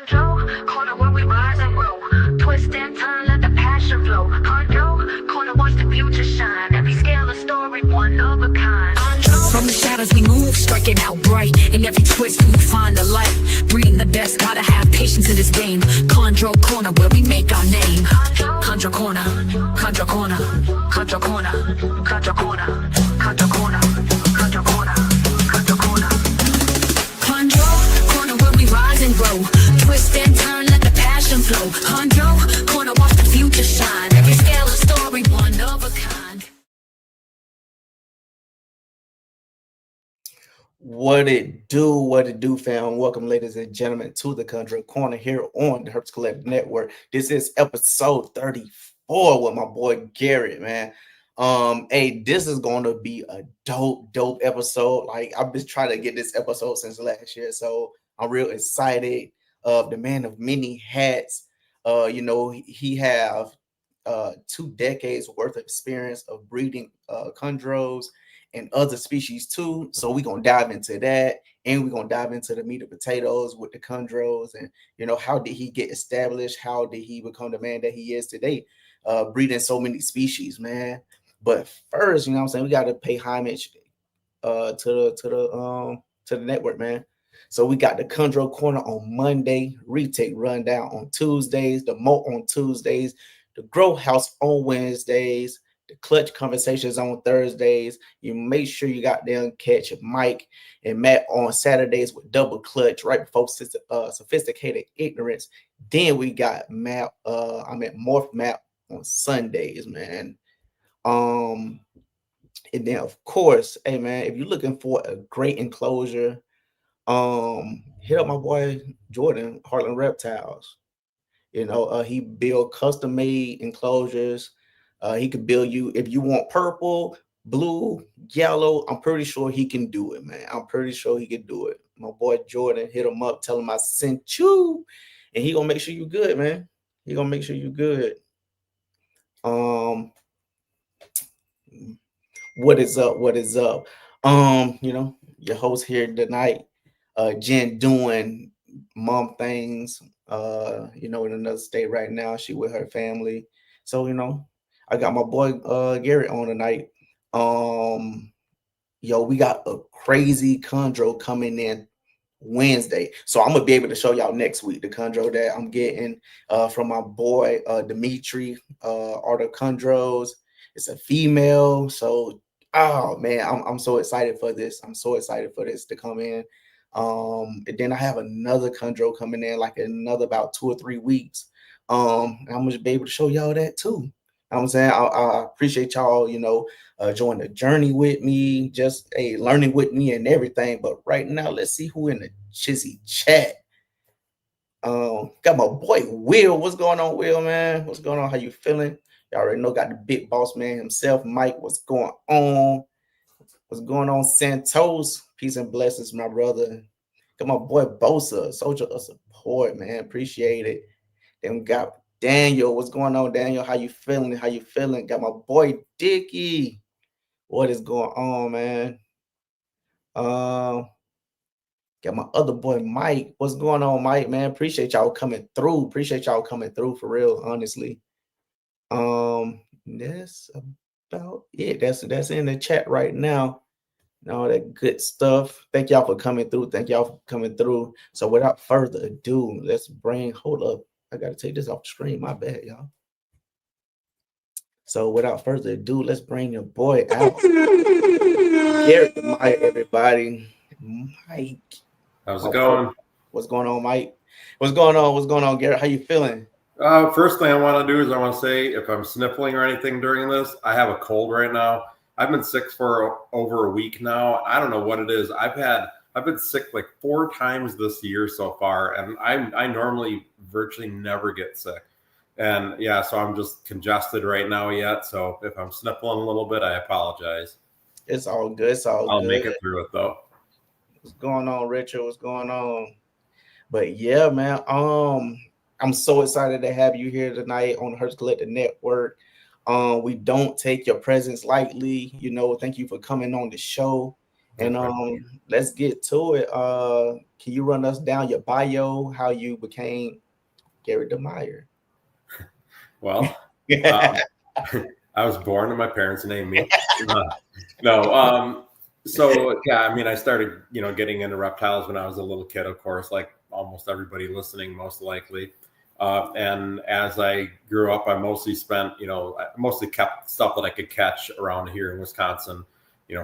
Chondro, corner where we rise and grow. Twist and turn, let the passion flow. Chondro, corner watch the future shine. Every scale a story, one of a kind. From the shadows we move, striking out bright. In every twist we find the light. Breeding the best, gotta have patience in this game. Chondro corner where we make our name. Chondro corner, Chondro corner, Chondro corner, Chondro corner, Chondro corner, Chondro corner, Chondro corner. Chondro corner where we rise and grow. Twist and turn, let the passion flow. Chondro corner, watch the future shine. Every scale a story, one of a kind. What it do, fam? Welcome, ladies and gentlemen, to the Chondro Corner here on the Herp Collectors Network. This is episode 34 with my boy Garrick, man. Hey, this is gonna be a dope episode. Like, I've been trying to get this episode since last year, so I'm real excited. The man of many hats. He have 2 decades worth of experience of breeding chondros and other species too. So we're gonna dive into that, and we're gonna dive into the meat and potatoes with the chondros, and how did he get established? How did he become the man that he is today, breeding so many species, man? But first, what I'm saying, we gotta pay homage to the network, man. So we got the Chondro Corner on Monday, Retake Rundown on Tuesdays, the Mo on Tuesdays, the Grow House on Wednesdays, the Clutch Conversations on Thursdays. You make sure you got them catch Mike and Matt on Saturdays with Double Clutch right before Sophisticated Ignorance. Then we got Morph Map on Sundays, man. And then of course, hey man, if you're looking for a great enclosure, hit up my boy Jordan, Heartland Reptiles. He build custom made enclosures. He could build you if you want purple, blue, yellow. I'm pretty sure he can do it, man. I'm pretty sure he can do it. My boy Jordan, hit him up, tell him I sent you, and he gonna make sure you good, man. He gonna make sure you good. What is up? What is up? Your host here tonight, Jen doing mom things. In another state right now. She with her family. So, I got my boy Garrick on tonight. We got a crazy chondro coming in Wednesday. So I'm gonna be able to show y'all next week the chondro that I'm getting from my boy Dimitri, Art of Chondros. It's a female. So oh man, I'm so excited for this. I'm so excited for this to come in. And then I have another chondro coming in like another about 2 or 3 weeks. I'm gonna be able to show y'all that too. I'm saying I appreciate y'all, joining the journey with me, just learning with me and everything. But right now, let's see who in the Chizzy chat. Got my boy Will. What's going on, Will, man? What's going on? How you feeling? Y'all already know, got the big boss man himself, Mike. What's going on? What's going on, Santos? Peace and blessings, my brother. Got my boy Bosa, soldier of support, man. Appreciate it. Then we got Daniel. What's going on, Daniel? How you feeling? How you feeling? Got my boy Dickie. What is going on, man? Got my other boy Mike. What's going on, Mike, man? Appreciate y'all coming through. Appreciate y'all coming through for real, honestly. That's about it. That's in the chat right now. All that good stuff. Thank y'all for coming through. Thank y'all for coming through. So without further ado, hold up. I gotta take this off the screen. My bad, y'all. So without further ado, let's bring your boy out. Garrick the Mike, everybody. Mike. How's it going? What's going on, Mike? What's going on? What's going on, Garrick? How you feeling? First thing I want to do is I want to say if I'm sniffling or anything during this, I have a cold right now. I've been sick for over a week now. I don't know what it is. I've been sick like 4 times this year so far, and I normally virtually never get sick. And yeah, so I'm just congested right now yet. So if I'm sniffling a little bit, I apologize. It's all good. It's all I'll good. make it through it though. What's going on, Richard? What's going on? But yeah, man. I'm so excited to have you here tonight on the Herp Collectors Network. We don't take your presence lightly. Thank you for coming on the show And let's get to it. Can you run us down your bio, how you became Garrick DeMeyer? Well, I was born and my parents named me. So yeah, I mean, I started, getting into reptiles when I was a little kid, of course, like almost everybody listening, most likely. And as I grew up, I mostly kept stuff that I could catch around here in Wisconsin,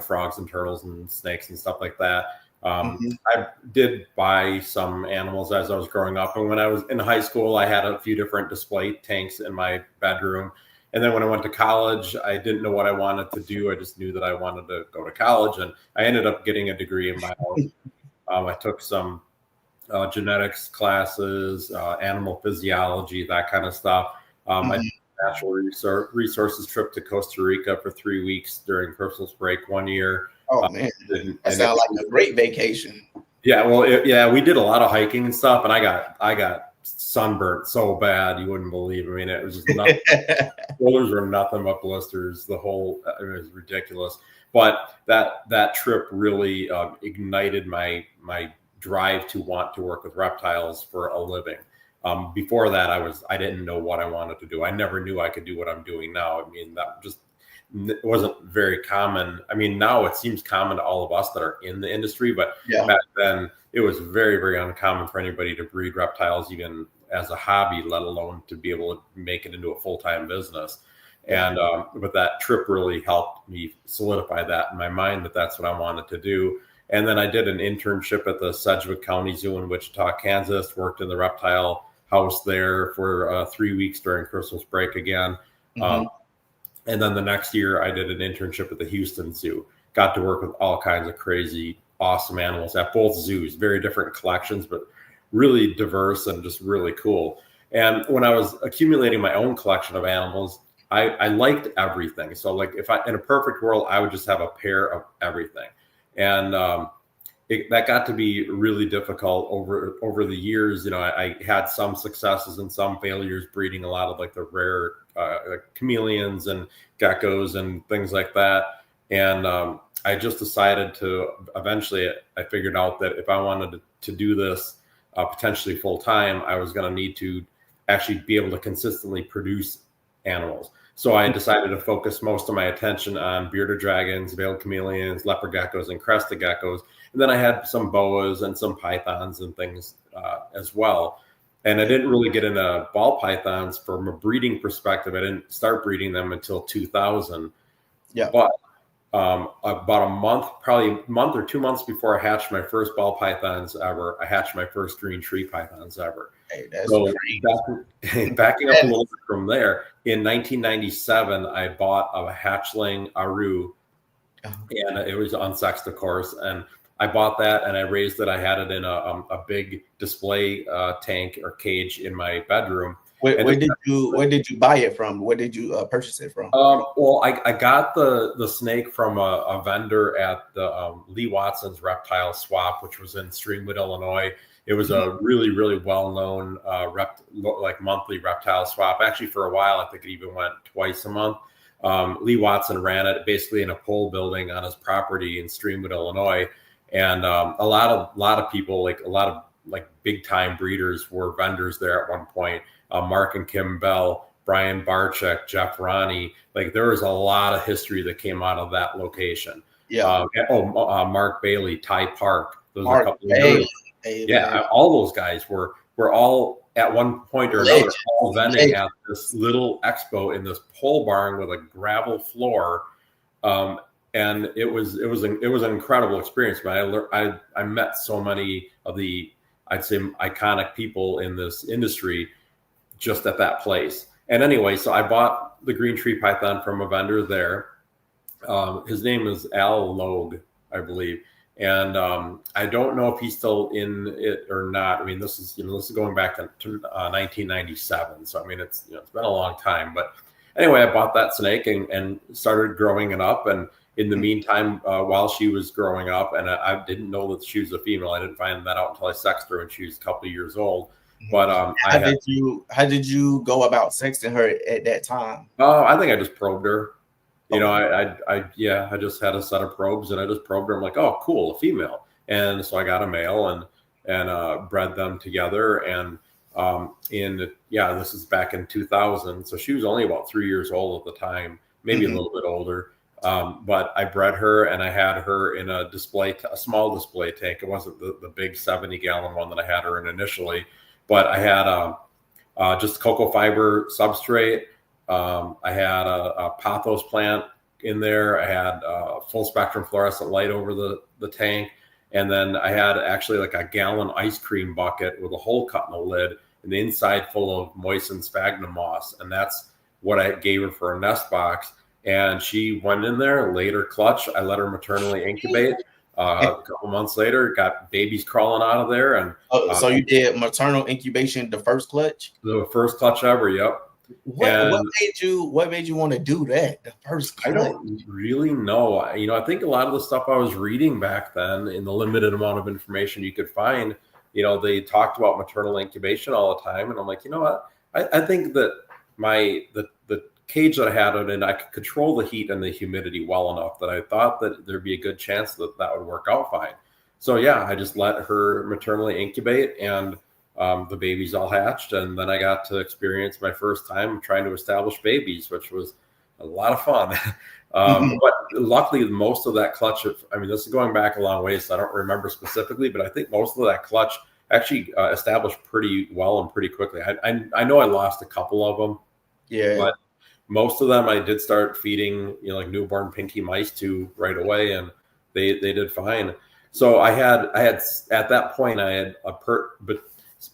frogs and turtles and snakes and stuff like that. I did buy some animals as I was growing up. And when I was in high school, I had a few different display tanks in my bedroom. And then when I went to college, I didn't know what I wanted to do. I just knew that I wanted to go to college. And I ended up getting a degree in biology. I took some genetics classes, animal physiology, that kind of stuff. I did a natural resources trip to Costa Rica for 3 weeks during Christmas break one year. Oh man, that sounds like a great vacation. Yeah, well, we did a lot of hiking and stuff, and I got sunburnt so bad you wouldn't believe. I mean, it was just nothing. Shoulders were nothing but blisters. It was ridiculous. But that trip really ignited my drive to want to work with reptiles for a living. Before that, I didn't know what I wanted to do. I never knew I could do what I'm doing now. I mean, that just wasn't very common. I mean, now it seems common to all of us that are in the industry, but back then it was very, very uncommon for anybody to breed reptiles, even as a hobby, let alone to be able to make it into a full-time business. And but that trip really helped me solidify that in my mind, that that's what I wanted to do. And then I did an internship at the Sedgwick County Zoo in Wichita, Kansas, worked in the reptile house there for 3 weeks during Christmas break again. And then the next year I did an internship at the Houston Zoo, got to work with all kinds of crazy, awesome animals at both zoos, very different collections, but really diverse and just really cool. And when I was accumulating my own collection of animals, I liked everything. So like if in a perfect world, I would just have a pair of everything. And that got to be really difficult over the years. I had some successes and some failures breeding a lot of like the rare chameleons and geckos and things like that. And I just decided to eventually, I figured out that if I wanted to do this potentially full time, I was going to need to actually be able to consistently produce animals. So I decided to focus most of my attention on bearded dragons, veiled chameleons, leopard geckos, and crested geckos. And then I had some boas and some pythons and things as well. And I didn't really get into ball pythons from a breeding perspective. I didn't start breeding them until 2000. Yeah. But about probably a month or 2 months before I hatched my first ball pythons ever, I hatched my first green tree pythons ever. Hey, that's so backing up a little bit from there, in 1997, I bought a hatchling Aru, and it was unsexed, of course. And I bought that and I raised it. I had it in a big display tank or cage in my bedroom. Where did you buy it from? Where did you purchase it from? Well, I got the snake from a vendor at the Lee Watson's Reptile Swap, which was in Streamwood, Illinois. It was a really, really well-known monthly reptile swap. Actually, for a while, I think it even went twice a month. Lee Watson ran it basically in a pole building on his property in Streamwood, Illinois. And a lot of people, like a lot of big time breeders, were vendors there at one point. Mark and Kim Bell, Brian Barczyk, Jeff Ronnie. Like there was a lot of history that came out of that location. Yeah. Mark Bailey, Ty Park. Those are a couple of years. Yeah, all those guys were all at one point or another all vending at this little expo in this pole barn with a gravel floor. And it was an incredible experience. But I met so many of the, I'd say, iconic people in this industry just at that place. And anyway, so I bought the green tree python from a vendor there. His name is Al Logue, I believe. And I don't know if he's still in it or not. I mean, this is going back to 1997. So I mean, it's been a long time. But anyway, I bought that snake and started growing it up. And in the meantime, while she was growing up, and I didn't know that she was a female. I didn't find that out until I sexed her when she was a couple of years old. But how did you go about sexting her at that time? I think I just probed her. You know, I just had a set of probes and I just probed her. I'm like, oh, cool, a female. And so I got a male and bred them together. And this is back in 2000. So she was only about 3 years old at the time, maybe a little bit older. But I bred her and I had her in a small display tank. It wasn't the big 70-gallon one that I had her in initially, but I had just cocoa fiber substrate. I had a pothos plant in there. I had full spectrum fluorescent light over the tank. And then I had actually like a gallon ice cream bucket with a hole cut in the lid and the inside full of moistened sphagnum moss. And that's what I gave her for a nest box. And she went in there, laid her clutch. I let her maternally incubate. A couple months later, got babies crawling out of there. And so you did maternal incubation, the first clutch? The first clutch ever, yep. What made you want to do that? The first clutch? I don't really know. You know, I think a lot of the stuff I was reading back then, in the limited amount of information you could find, you know, they talked about maternal incubation all the time, and I'm like, you know what? I think that the cage that I had it in, I could control the heat and the humidity well enough that I thought that there'd be a good chance that would work out fine. So yeah, I just let her maternally incubate, and the babies all hatched, and then I got to experience my first time trying to establish babies, which was a lot of fun. But luckily, most of that clutch, this is going back a long way, so I don't remember specifically, but I think most of that clutch actually established pretty well and pretty quickly. I know I lost a couple of them, but most of them I did start feeding, you know, like newborn pinky mice to right away, and they did fine. So I had at that point but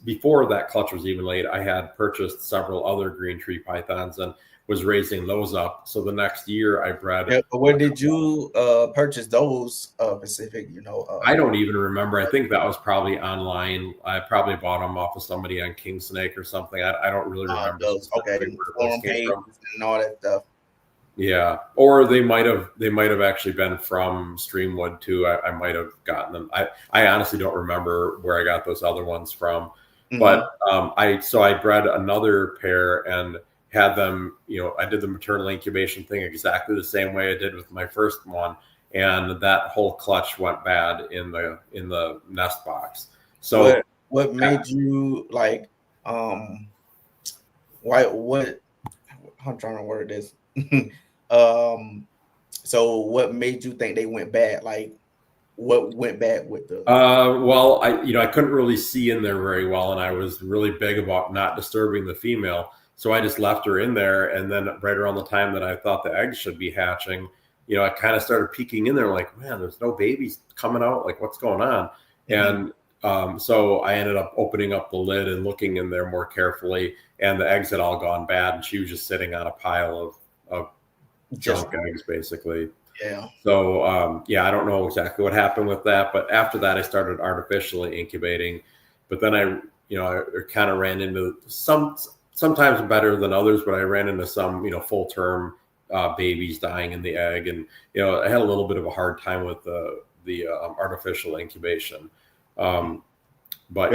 before that clutch was even laid, I had purchased several other green tree pythons and was raising those up. So the next year I bred. Yeah, but where did you purchase those specific? You know, I don't even remember. I think that was probably online. I probably bought them off of somebody on King Snake or something. I don't really remember. Forum pages and all that stuff. Yeah, or they might have actually been from Streamwood too. I might have gotten them. I honestly don't remember where I got those other ones from. But I bred another pair and had them, you know, I did the maternal incubation thing exactly the same way I did with my first one, and that whole clutch went bad in the nest box. So what made you like I'm trying to word this. So what made you think they went bad? Like, what went bad with the well, I couldn't really see in there very well, and I was really big about not disturbing the female, so I just left her in there. And then right around the time that I thought the eggs should be hatching, you know, I kind of started peeking in there like, man, there's no babies coming out, like what's going on? And so I ended up opening up the lid and looking in there more carefully, and the eggs had all gone bad, and she was just sitting on a pile of junk eggs basically. Yeah. So I don't know exactly what happened with that, but after that I started artificially incubating. But then I kind of ran into sometimes better than others, but I ran into some, you know, full term babies dying in the egg, and you know, I had a little bit of a hard time with the artificial incubation. But what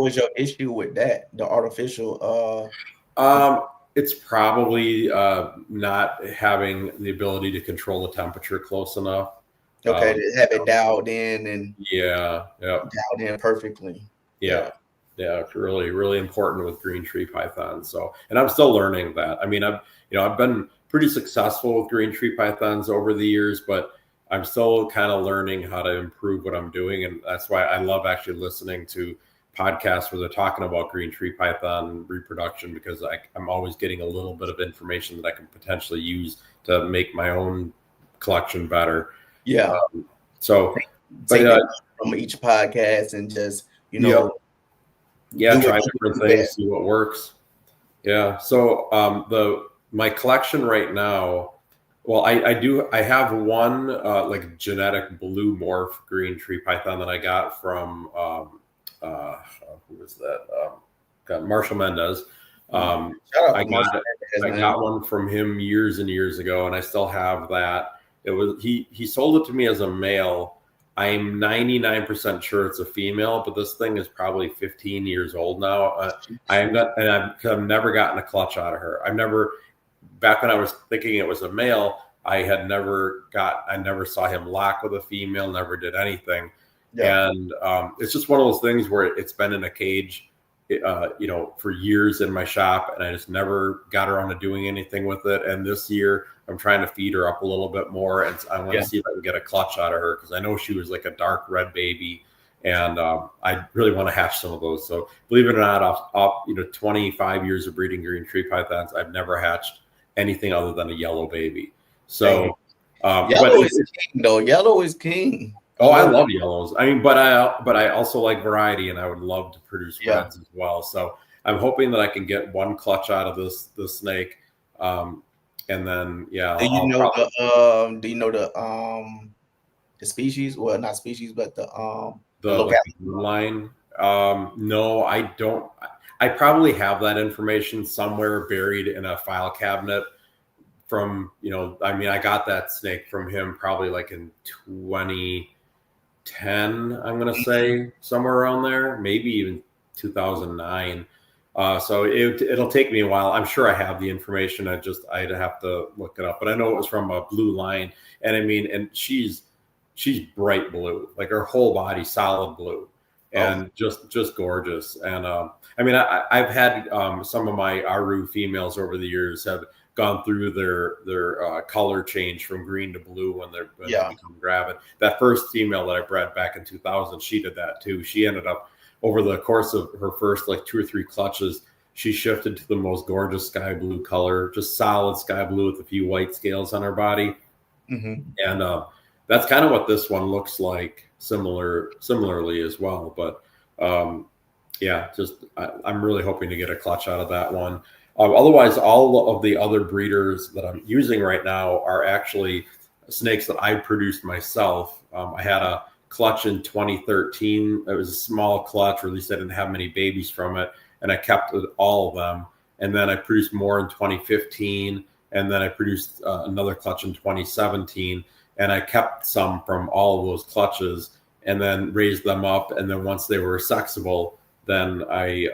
was your issue with that? The artificial it's probably not having the ability to control the temperature close enough. Okay, to have it dialed in and dialed in perfectly. Yeah, it's really, really important with green tree pythons. So, and I'm still learning that. I mean, I've been pretty successful with green tree pythons over the years, but I'm still kind of learning how to improve what I'm doing, and that's why I love actually listening to podcasts where they're talking about green tree python reproduction, because I'm always getting a little bit of information that I can potentially use to make my own collection better. Yeah. From each podcast and just, you know, try different things, see what works. Yeah. So my collection right now, well, I have one like genetic blue morph green tree python that I got from who was that? Marshall Mendez. I got one from him years and years ago, and I still have that. He sold it to me as a male. I'm 99% sure it's a female, but this thing is probably 15 years old now. I've never gotten a clutch out of her. back when I was thinking it was a male, I never saw him lock with a female, never did anything. Yeah. And it's just one of those things where it's been in a cage, for years in my shop, and I just never got around to doing anything with it. And this year I'm trying to feed her up a little bit more, and I want to see if I can get a clutch out of her, because I know she was like a dark red baby, and I really want to hatch some of those. So believe it or not, off 25 years of breeding green tree pythons, I've never hatched anything other than a yellow baby. So yellow is king, though. Yellow is king. Oh, I love yellows. I mean, but I also like variety, and I would love to produce reds as well. So I'm hoping that I can get one clutch out of this snake, and then do you know the species? Well, not species, but the line. No, I don't. I probably have that information somewhere buried in a file cabinet. From I got that snake from him probably like in 2010, I'm going to say, somewhere around there, maybe even 2009. So it'll take me a while. I'm sure I have the information. I'd have to look it up, but I know it was from a blue line. And I mean, and she's bright blue, like her whole body, solid blue, and just gorgeous. And I mean, I've had some of my Aru females over the years have gone through their color change from green to blue when they become gravid. That first female that I bred back in 2000, she did that too. She ended up, over the course of her first like 2 or 3 clutches, she shifted to the most gorgeous sky blue color, just solid sky blue with a few white scales on her body. Mm-hmm. And that's kind of what this one looks like similarly as well. But I'm really hoping to get a clutch out of that one. Otherwise, all of the other breeders that I'm using right now are actually snakes that I produced myself. I had a clutch in 2013. It was a small clutch, or at least I didn't have many babies from it, and I kept all of them. And then I produced more in 2015, and then I produced another clutch in 2017, and I kept some from all of those clutches, and then raised them up. And then once they were sexable, then I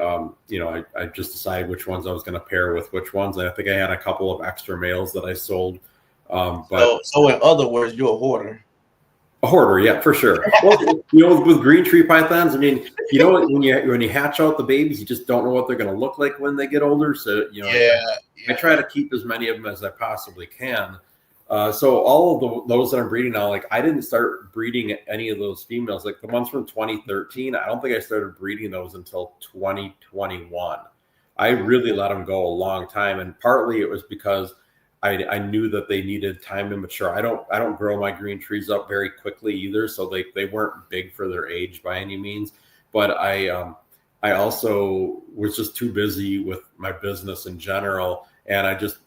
just decided which ones I was going to pair with which ones. And I think I had a couple of extra males that I sold. So in other words, you're a hoarder. A hoarder, yeah, for sure. Well, with green tree pythons, I mean, when you hatch out the babies, you just don't know what they're going to look like when they get older. So I try to keep as many of them as I possibly can. So all of those that I'm breeding now, like I didn't start breeding any of those females, like the ones from 2013. I don't think I started breeding those until 2021. I really let them go a long time. And partly it was because I knew that they needed time to mature. I don't grow my green trees up very quickly either. So they weren't big for their age by any means, but I also was just too busy with my business in general. And I just,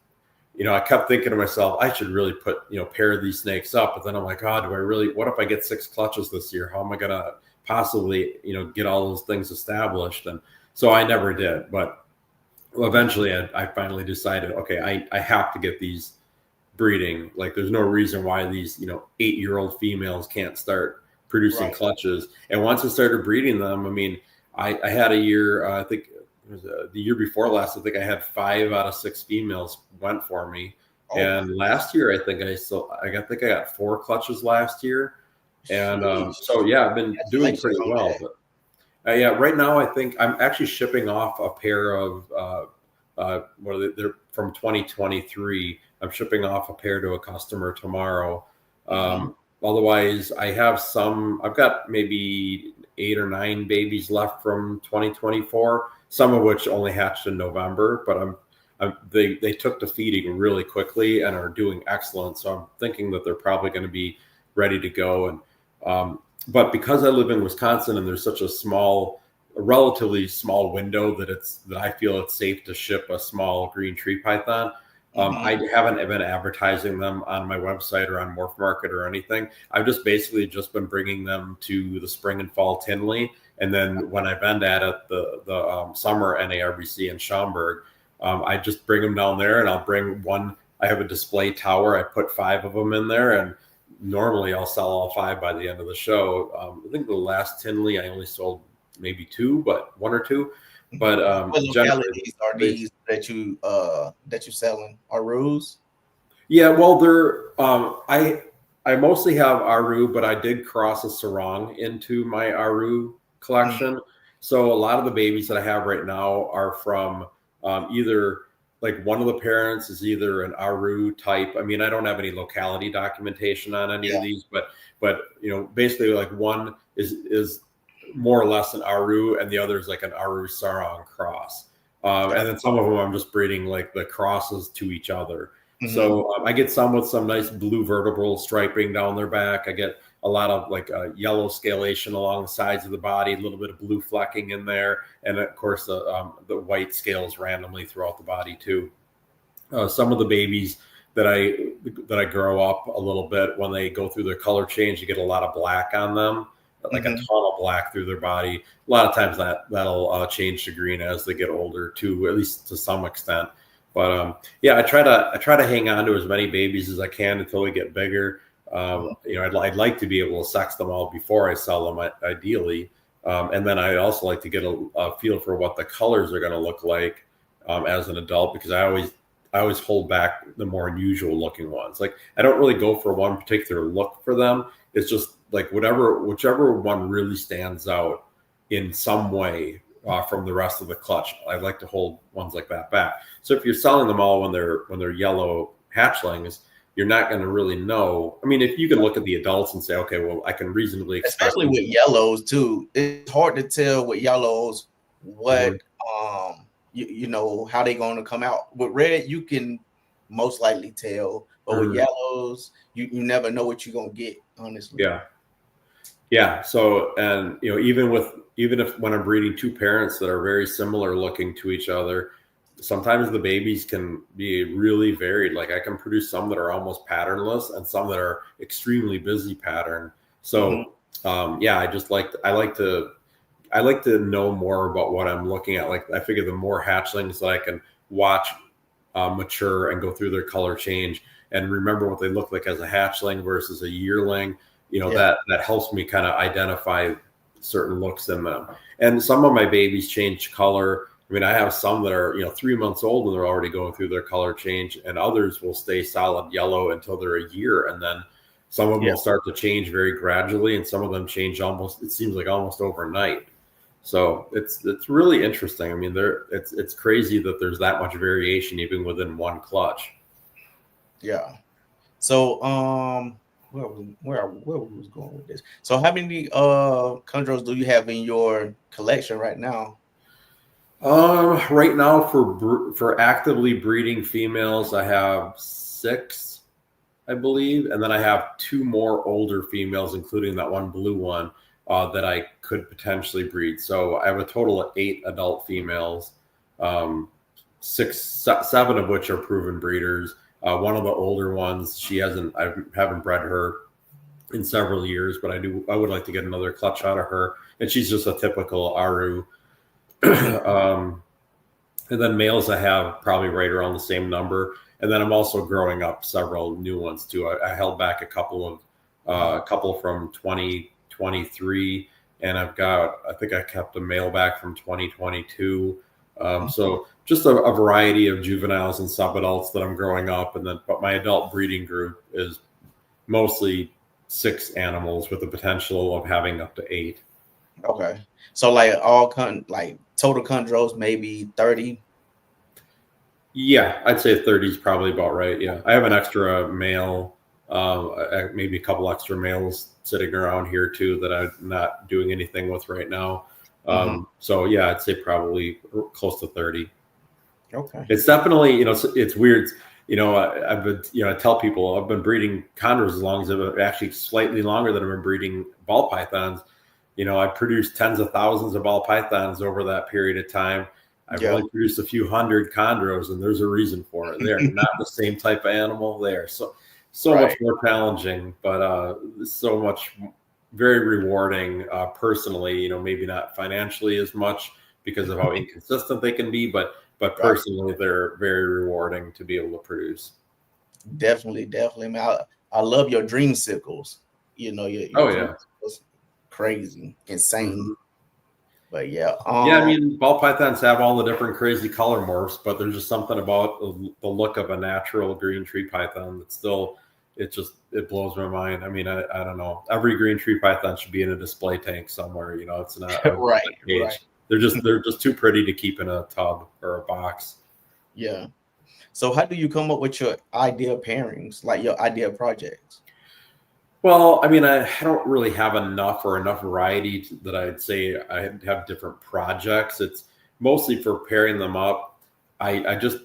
I kept thinking to myself, I should really pair these snakes up. But then I'm like, what if I get 6 clutches this year? How am I going to possibly, get all those things established? And so I never did. But eventually I finally decided, okay, I have to get these breeding. Like there's no reason why these, 8-year-old females can't start producing clutches. And once I started breeding them, I mean, I had a year, I think, the year before last, I think I had 5 out of 6 females went for me. And last year, I think I got 4 clutches last year. And I've been doing pretty well. But right now, I think I'm actually shipping off a pair of they're from 2023. I'm shipping off a pair to a customer tomorrow. Otherwise, I've got maybe 8 or 9 babies left from 2024. Some of which only hatched in November, but they took to feeding really quickly and are doing excellent. So I'm thinking that they're probably going to be ready to go. And but because I live in Wisconsin and there's such a relatively small window that I feel it's safe to ship a small green tree python. I haven't been advertising them on my website or on Morph Market or anything. I've just been bringing them to the spring and fall Tinley. And then when I vend at it, the summer NARBC in Schaumburg, I just bring them down there, and I'll bring one. I have a display tower. I put 5 of them in there, and normally I'll sell all 5 by the end of the show. I think the last Tinley I only sold maybe 2, but 1 or 2. But What generally, localities are these that you selling? Are Ruse? yeah, well, they're I mostly have Aru, but I did cross a sarong into my Aru collection. So a lot of the babies that I have right now are from either like one of the parents is either an Aru type. I mean, I don't have any locality documentation on any of these, but you know, basically like one is more or less an Aru, and the other is like an Aru sarong cross. And then some of them I'm just breeding like the crosses to each other. So I get some with some nice blue vertebral striping down their back. I get a lot of like yellow scalation along the sides of the body, a little bit of blue flecking in there, and of course the white scales randomly throughout the body too. Some of the babies that I grow up a little bit, when they go through their color change, you get a lot of black on them, like a ton of black through their body. A lot of times that'll change to green as they get older too, at least to some extent. But yeah, I try to hang on to as many babies as I can until we get bigger. You know, I'd like to be able to sex them all before I sell them, ideally. And then I also like to get a feel for what the colors are going to look like as an adult, because I always hold back the more unusual looking ones. Like I don't really go for one particular look for them. It's just like whichever one really stands out in some way from the rest of the clutch. I'd like to hold ones like that back. So if you're selling them all when they're yellow hatchlings, you're not going to really know. I mean, if you can look at the adults and say, okay, well, I can reasonably expect, especially with yellows too. It's hard to tell with yellows what you know how they're going to come out. With red, you can most likely tell, but with yellows, you never know what you're going to get. Honestly, yeah. So, and you know, even if when I'm breeding two parents that are very similar looking to each other, sometimes the babies can be really varied. Like I can produce some that are almost patternless and some that are extremely busy pattern. So yeah, I like to know more about what I'm looking at. Like I figure the more hatchlings that I can watch mature and go through their color change and remember what they look like as a hatchling versus a yearling, you know, that helps me kind of identify certain looks in them. And some of my babies change color. I mean, I have some that are, you know, 3 months old and they're already going through their color change, and others will stay solid yellow until they're a year. And then some of them will start to change very gradually, and some of them change it seems like almost overnight. So it's really interesting. I mean, it's crazy that there's that much variation even within one clutch. Yeah. So where we was going with this? So how many chondros do you have in your collection right now? Right now for actively breeding females, I have 6, I believe, and then I have 2 more older females, including that one blue one that I could potentially breed. So I have a total of 8 adult females, 7 of which are proven breeders. One of the older ones, I haven't bred her in several years, but I would like to get another clutch out of her, and she's just a typical Aru. And then males I have probably right around the same number. And then I'm also growing up several new ones too. I held back a couple from 2023, and I think I kept a male back from 2022. So just a variety of juveniles and subadults that I'm growing up. But my adult breeding group is mostly 6 animals with the potential of having up to 8. Okay. So like total chondros, maybe 30. Yeah, I'd say 30 is probably about right. Yeah, I have an extra male, maybe a couple extra males sitting around here too that I'm not doing anything with right now. So yeah, I'd say probably close to 30. Okay. It's definitely, you know, it's weird. You know, I tell people I've been breeding chondros as long as actually slightly longer than I've been breeding ball pythons. You know, I produced tens of thousands of ball pythons over that period of time. I've only produced a few hundred chondros, and there's a reason for it. They're not the same type of animal. They're so much more challenging, but so much very rewarding personally. You know, maybe not financially as much because of how inconsistent they can be, but personally, they're very rewarding to be able to produce. Definitely. Man, I love your dream sickles. You know, your yeah. crazy, insane. But yeah, Yeah, I mean, ball pythons have all the different crazy color morphs, but there's just something about the look of a natural green tree python that still, it blows my mind. I mean, I don't know. Every green tree python should be in a display tank somewhere. You know, it's not a right, cage. right. They're just too pretty to keep in a tub or a box. Yeah. So how do you come up with your ideal pairings, like your ideal projects? Well, I mean, I don't really have enough variety that I'd say I have different projects. It's mostly for pairing them up. I just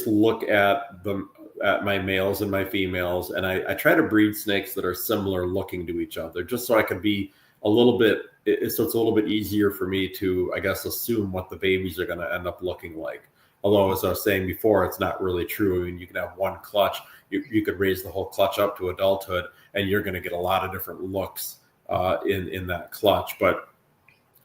look at my males and my females, and I try to breed snakes that are similar looking to each other, just so I can be a little bit. So it's a little bit easier for me to, I guess, assume what the babies are going to end up looking like. Although, as I was saying before, it's not really true. I mean, you can have one clutch. You could raise the whole clutch up to adulthood, and you're going to get a lot of different looks in that clutch. But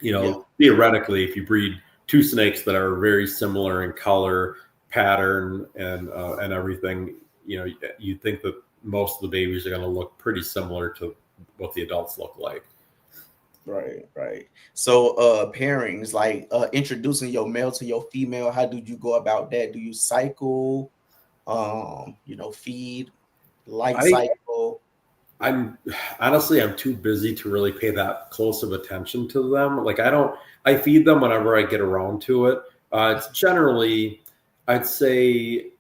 theoretically, if you breed two snakes that are very similar in color, pattern, and everything, you think that most of the babies are going to look pretty similar to what the adults look like. Right. So pairings, like introducing your male to your female, how do you go about that? Do you cycle, feed, light cycle? I'm too busy to really pay that close of attention to them. Like I feed them whenever I get around to it. It's generally, I'd say,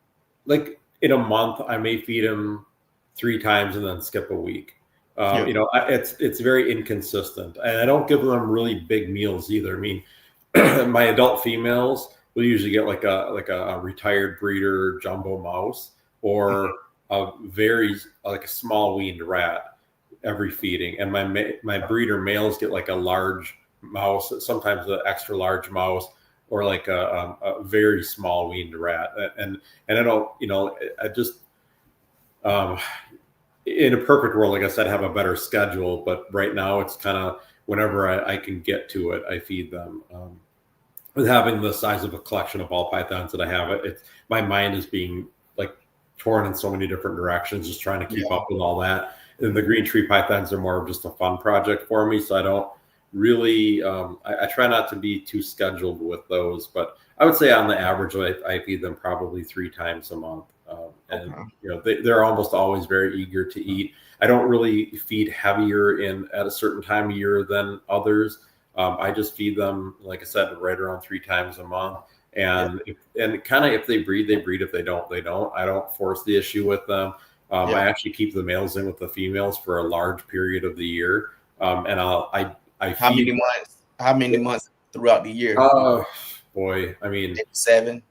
like in a month, I may feed them 3 times and then skip a week. It's very inconsistent, and I don't give them really big meals either. I mean, my adult females will usually get like a retired breeder jumbo mouse or a small weaned rat every feeding, and my breeder males get like a large mouse, sometimes an extra large mouse, or like a very small weaned rat, and I don't, I just in a perfect world, I guess I'd have a better schedule, but right now it's kind of whenever I can get to it, I feed them. With having the size of a collection of ball pythons that I have, my mind is being like torn in so many different directions, just trying to keep up with all that. And the green tree pythons are more of just a fun project for me, so I don't really. I try not to be too scheduled with those, but I would say on the average, I feed them probably 3 times a month. And they're almost always very eager to eat. I don't really feed heavier at a certain time of year than others. I just feed them, like I said, right around 3 times a month. And if they breed, they breed. If they don't, they don't. I don't force the issue with them. I actually keep the males in with the females for a large period of the year. And I How many months? How many months throughout the year? Oh boy, I mean 7.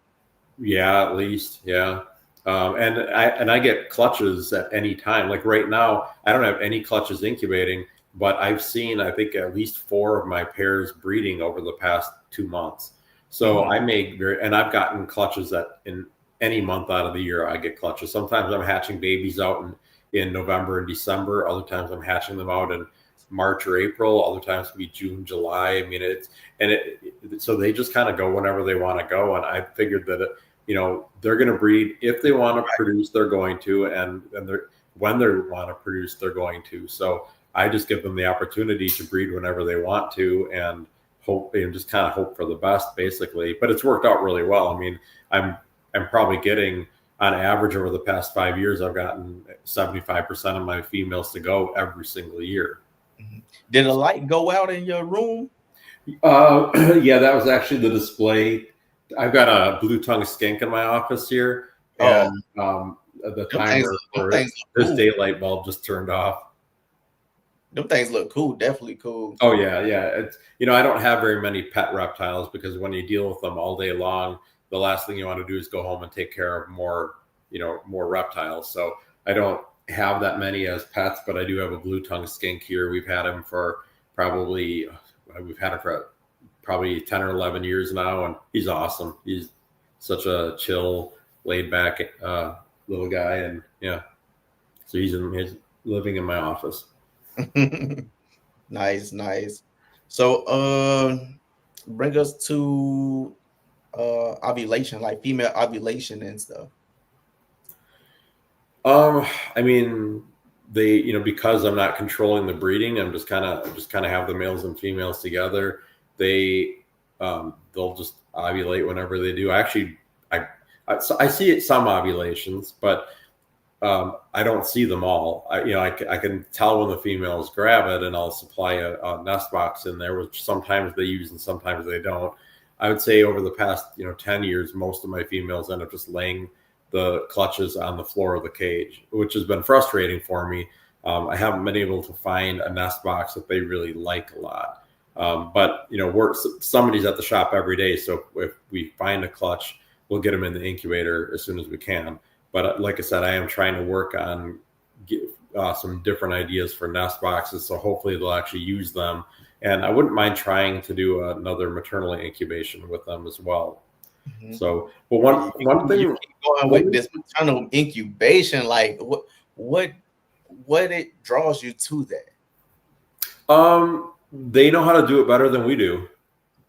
Yeah, at least, yeah. And I get clutches at any time. Like right now, I don't have any clutches incubating, but I've seen, I think, at least 4 of my pairs breeding over the past 2 months. So I've gotten clutches in any month out of the year. I get clutches. Sometimes I'm hatching babies out in November and December. Other times I'm hatching them out in March or April. Other times it'll be June, July. I mean, so they just kind of go whenever they want to go. And I figured that they're going to breed if they want to produce, they're going to, and when they want to produce, they're going to. So I just give them the opportunity to breed whenever they want to, and just kind of hope for the best, basically. But it's worked out really well. I mean, I'm probably getting, on average over the past 5 years, I've gotten 75% of my females to go every single year. Did a light go out in your room? Yeah, that was actually the display. I've got a blue tongue skink in my office here, and the timer for this daylight bulb just turned off. Them things look cool, definitely cool. Oh yeah. It's I don't have very many pet reptiles, because when you deal with them all day long, the last thing you want to do is go home and take care of more reptiles. So I don't have that many as pets, but I do have a blue tongue skink here. We've had him for probably 10 or 11 years now, and he's awesome. He's such a chill, laid back little guy, and so he's living in my office. Nice. So bring us to ovulation, like female ovulation and stuff. I mean, they, because I'm not controlling the breeding, I'm just kind of have the males and females together. They'll just ovulate whenever they do. Actually, I see some ovulations, but I don't see them all. I can tell when the females grab it, and I'll supply a nest box in there, which sometimes they use and sometimes they don't. I would say over the past 10 years, most of my females end up just laying the clutches on the floor of the cage, which has been frustrating for me. I haven't been able to find a nest box that they really like a lot. But somebody's at the shop every day, so if we find a clutch, we'll get them in the incubator as soon as we can. But like I said, I am trying to work on some different ideas for nest boxes, so hopefully they'll actually use them. And I wouldn't mind trying to do another maternal incubation with them as well. Mm-hmm. So, but one thing, you keep going with this maternal incubation, like what it draws you to that? They know how to do it better than we do.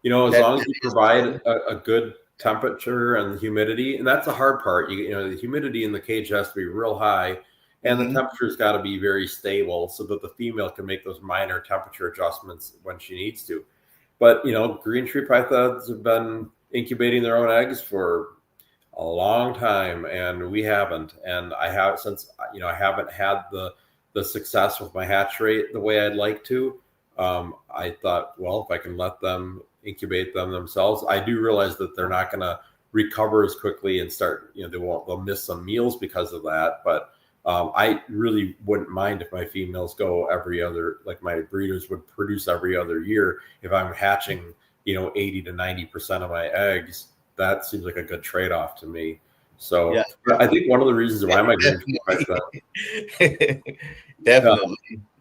As long as you provide a good temperature and humidity, and that's the hard part. The humidity in the cage has to be real high, and the temperature's got to be very stable so that the female can make those minor temperature adjustments when she needs to. But green tree pythons have been incubating their own eggs for a long time, and we haven't. And I haven't had the success with my hatch rate the way I'd like to. I thought, well, if I can let them incubate them themselves, I do realize that they're not going to recover as quickly and start, they'll miss some meals because of that. But I really wouldn't mind if my females go every other, like my breeders would produce every other year. If I'm hatching, 80 to 90% of my eggs, that seems like a good trade-off to me. So yeah. I think one of the reasons why my green tree python, definitely.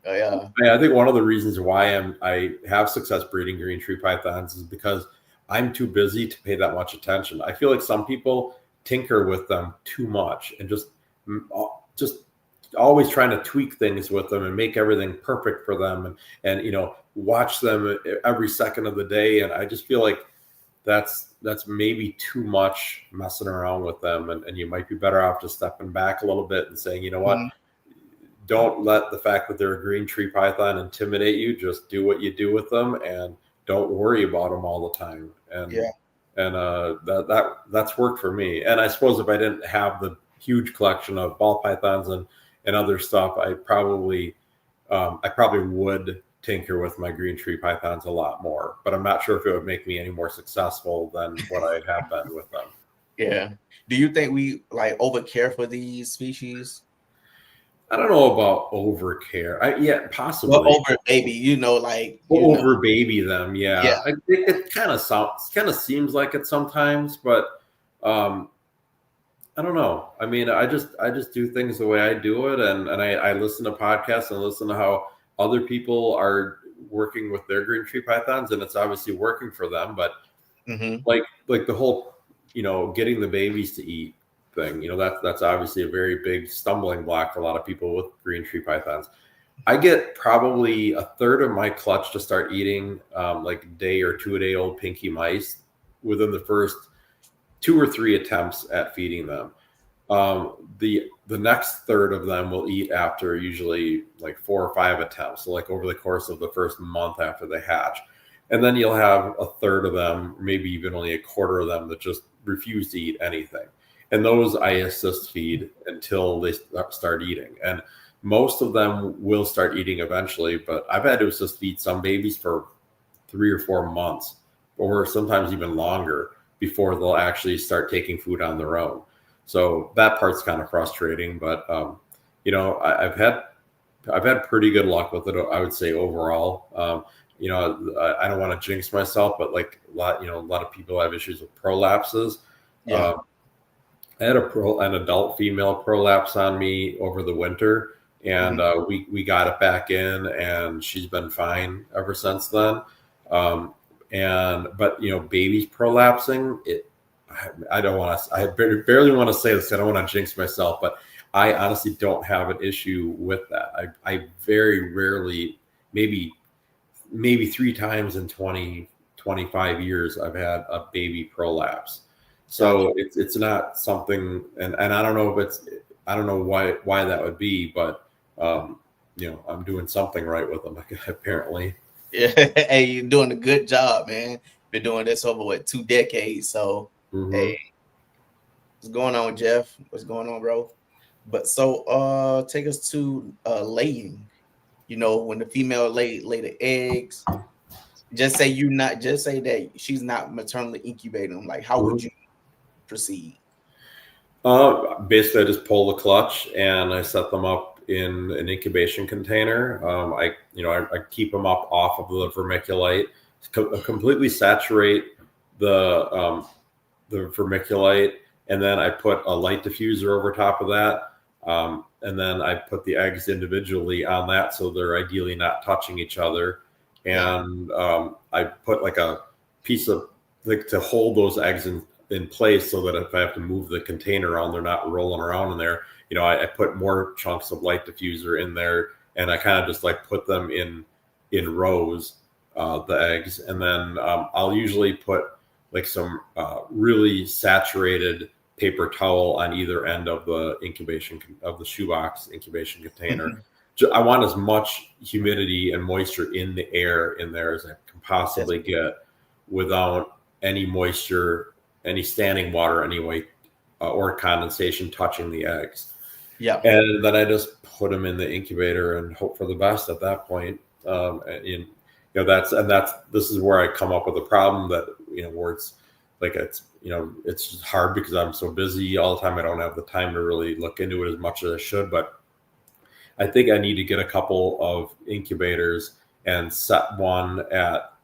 Yeah. I think one of the reasons why I have success breeding green tree pythons is because I'm too busy to pay that much attention. I feel like some people tinker with them too much and just always trying to tweak things with them and make everything perfect for them and watch them every second of the day. And I just feel like that's maybe too much messing around with them. And you might be better off just stepping back a little bit and saying, you know what? Don't let the fact that they're a green tree python intimidate you. Just do what you do with them and don't worry about them all the time. That's worked for me. And I suppose if I didn't have the huge collection of ball pythons and other stuff, I probably would tinker with my green tree pythons a lot more, but I'm not sure if it would make me any more successful than what I have been with them. Yeah. Do you think we over care for these species? I don't know about over care. Yeah, possibly. Well, over baby, over baby them. Yeah. It kind of seems like it sometimes, but I don't know. I mean, I just do things the way I do it, and I listen to podcasts and listen to how other people are working with their green tree pythons, and it's obviously working for them. But like the whole, getting the babies to eat thing, that's obviously a very big stumbling block for a lot of people with green tree pythons. I get probably a third of my clutch to start eating like day or 2 a day old pinky mice within the first 2 or 3 attempts at feeding them. The next third of them will eat after usually like 4 or 5 attempts, so like over the course of the first month after they hatch. And then you'll have a third of them, maybe even only a quarter of them, that just refuse to eat anything. And those I assist feed until they start eating. And most of them will start eating eventually, but I've had to assist feed some babies for 3 or 4 months, or sometimes even longer, before they'll actually start taking food on their own. So that part's kind of frustrating, but I've had pretty good luck with it, I would say, overall. I don't want to jinx myself, but like a lot of people have issues with prolapses. Yeah. I had an adult female prolapse on me over the winter, and we got it back in, and she's been fine ever since then. But babies prolapsing, I barely want to say this. I don't want to jinx myself, but I honestly don't have an issue with that. I very rarely, maybe 3 times in 25 years, I've had a baby prolapse. So it's not something, and I don't know if I don't know why that would be, but I'm doing something right with them apparently. Yeah, hey, you're doing a good job, man. Been doing this over 2 decades. So, hey, what's going on, Jeff? What's going on, bro? But so, take us to laying. When the female lay the eggs, just say that she's not maternally incubating them. Like, how would you proceed? Basically, I just pull the clutch and I set them up in an incubation container. I keep them up off of the vermiculite, completely saturate the vermiculite, and then I put a light diffuser over top of that. And then I put the eggs individually on that, so they're ideally not touching each other. And I put like a piece of to hold those eggs in place, so that if I have to move the container around, they're not rolling around in there. I put more chunks of light diffuser in there, and I kind of just like put them in rows, the eggs, and then I'll usually put like some really saturated paper towel on either end of the shoebox incubation container. I want as much humidity and moisture in the air in there as I can possibly get, without any moisture, any standing water anyway, or condensation touching the eggs. Yeah. And then I just put them in the incubator and hope for the best at that point. This is where I come up with a problem that, where it's like, it's just hard because I'm so busy all the time. I don't have the time to really look into it as much as I should, but I think I need to get a couple of incubators and set one at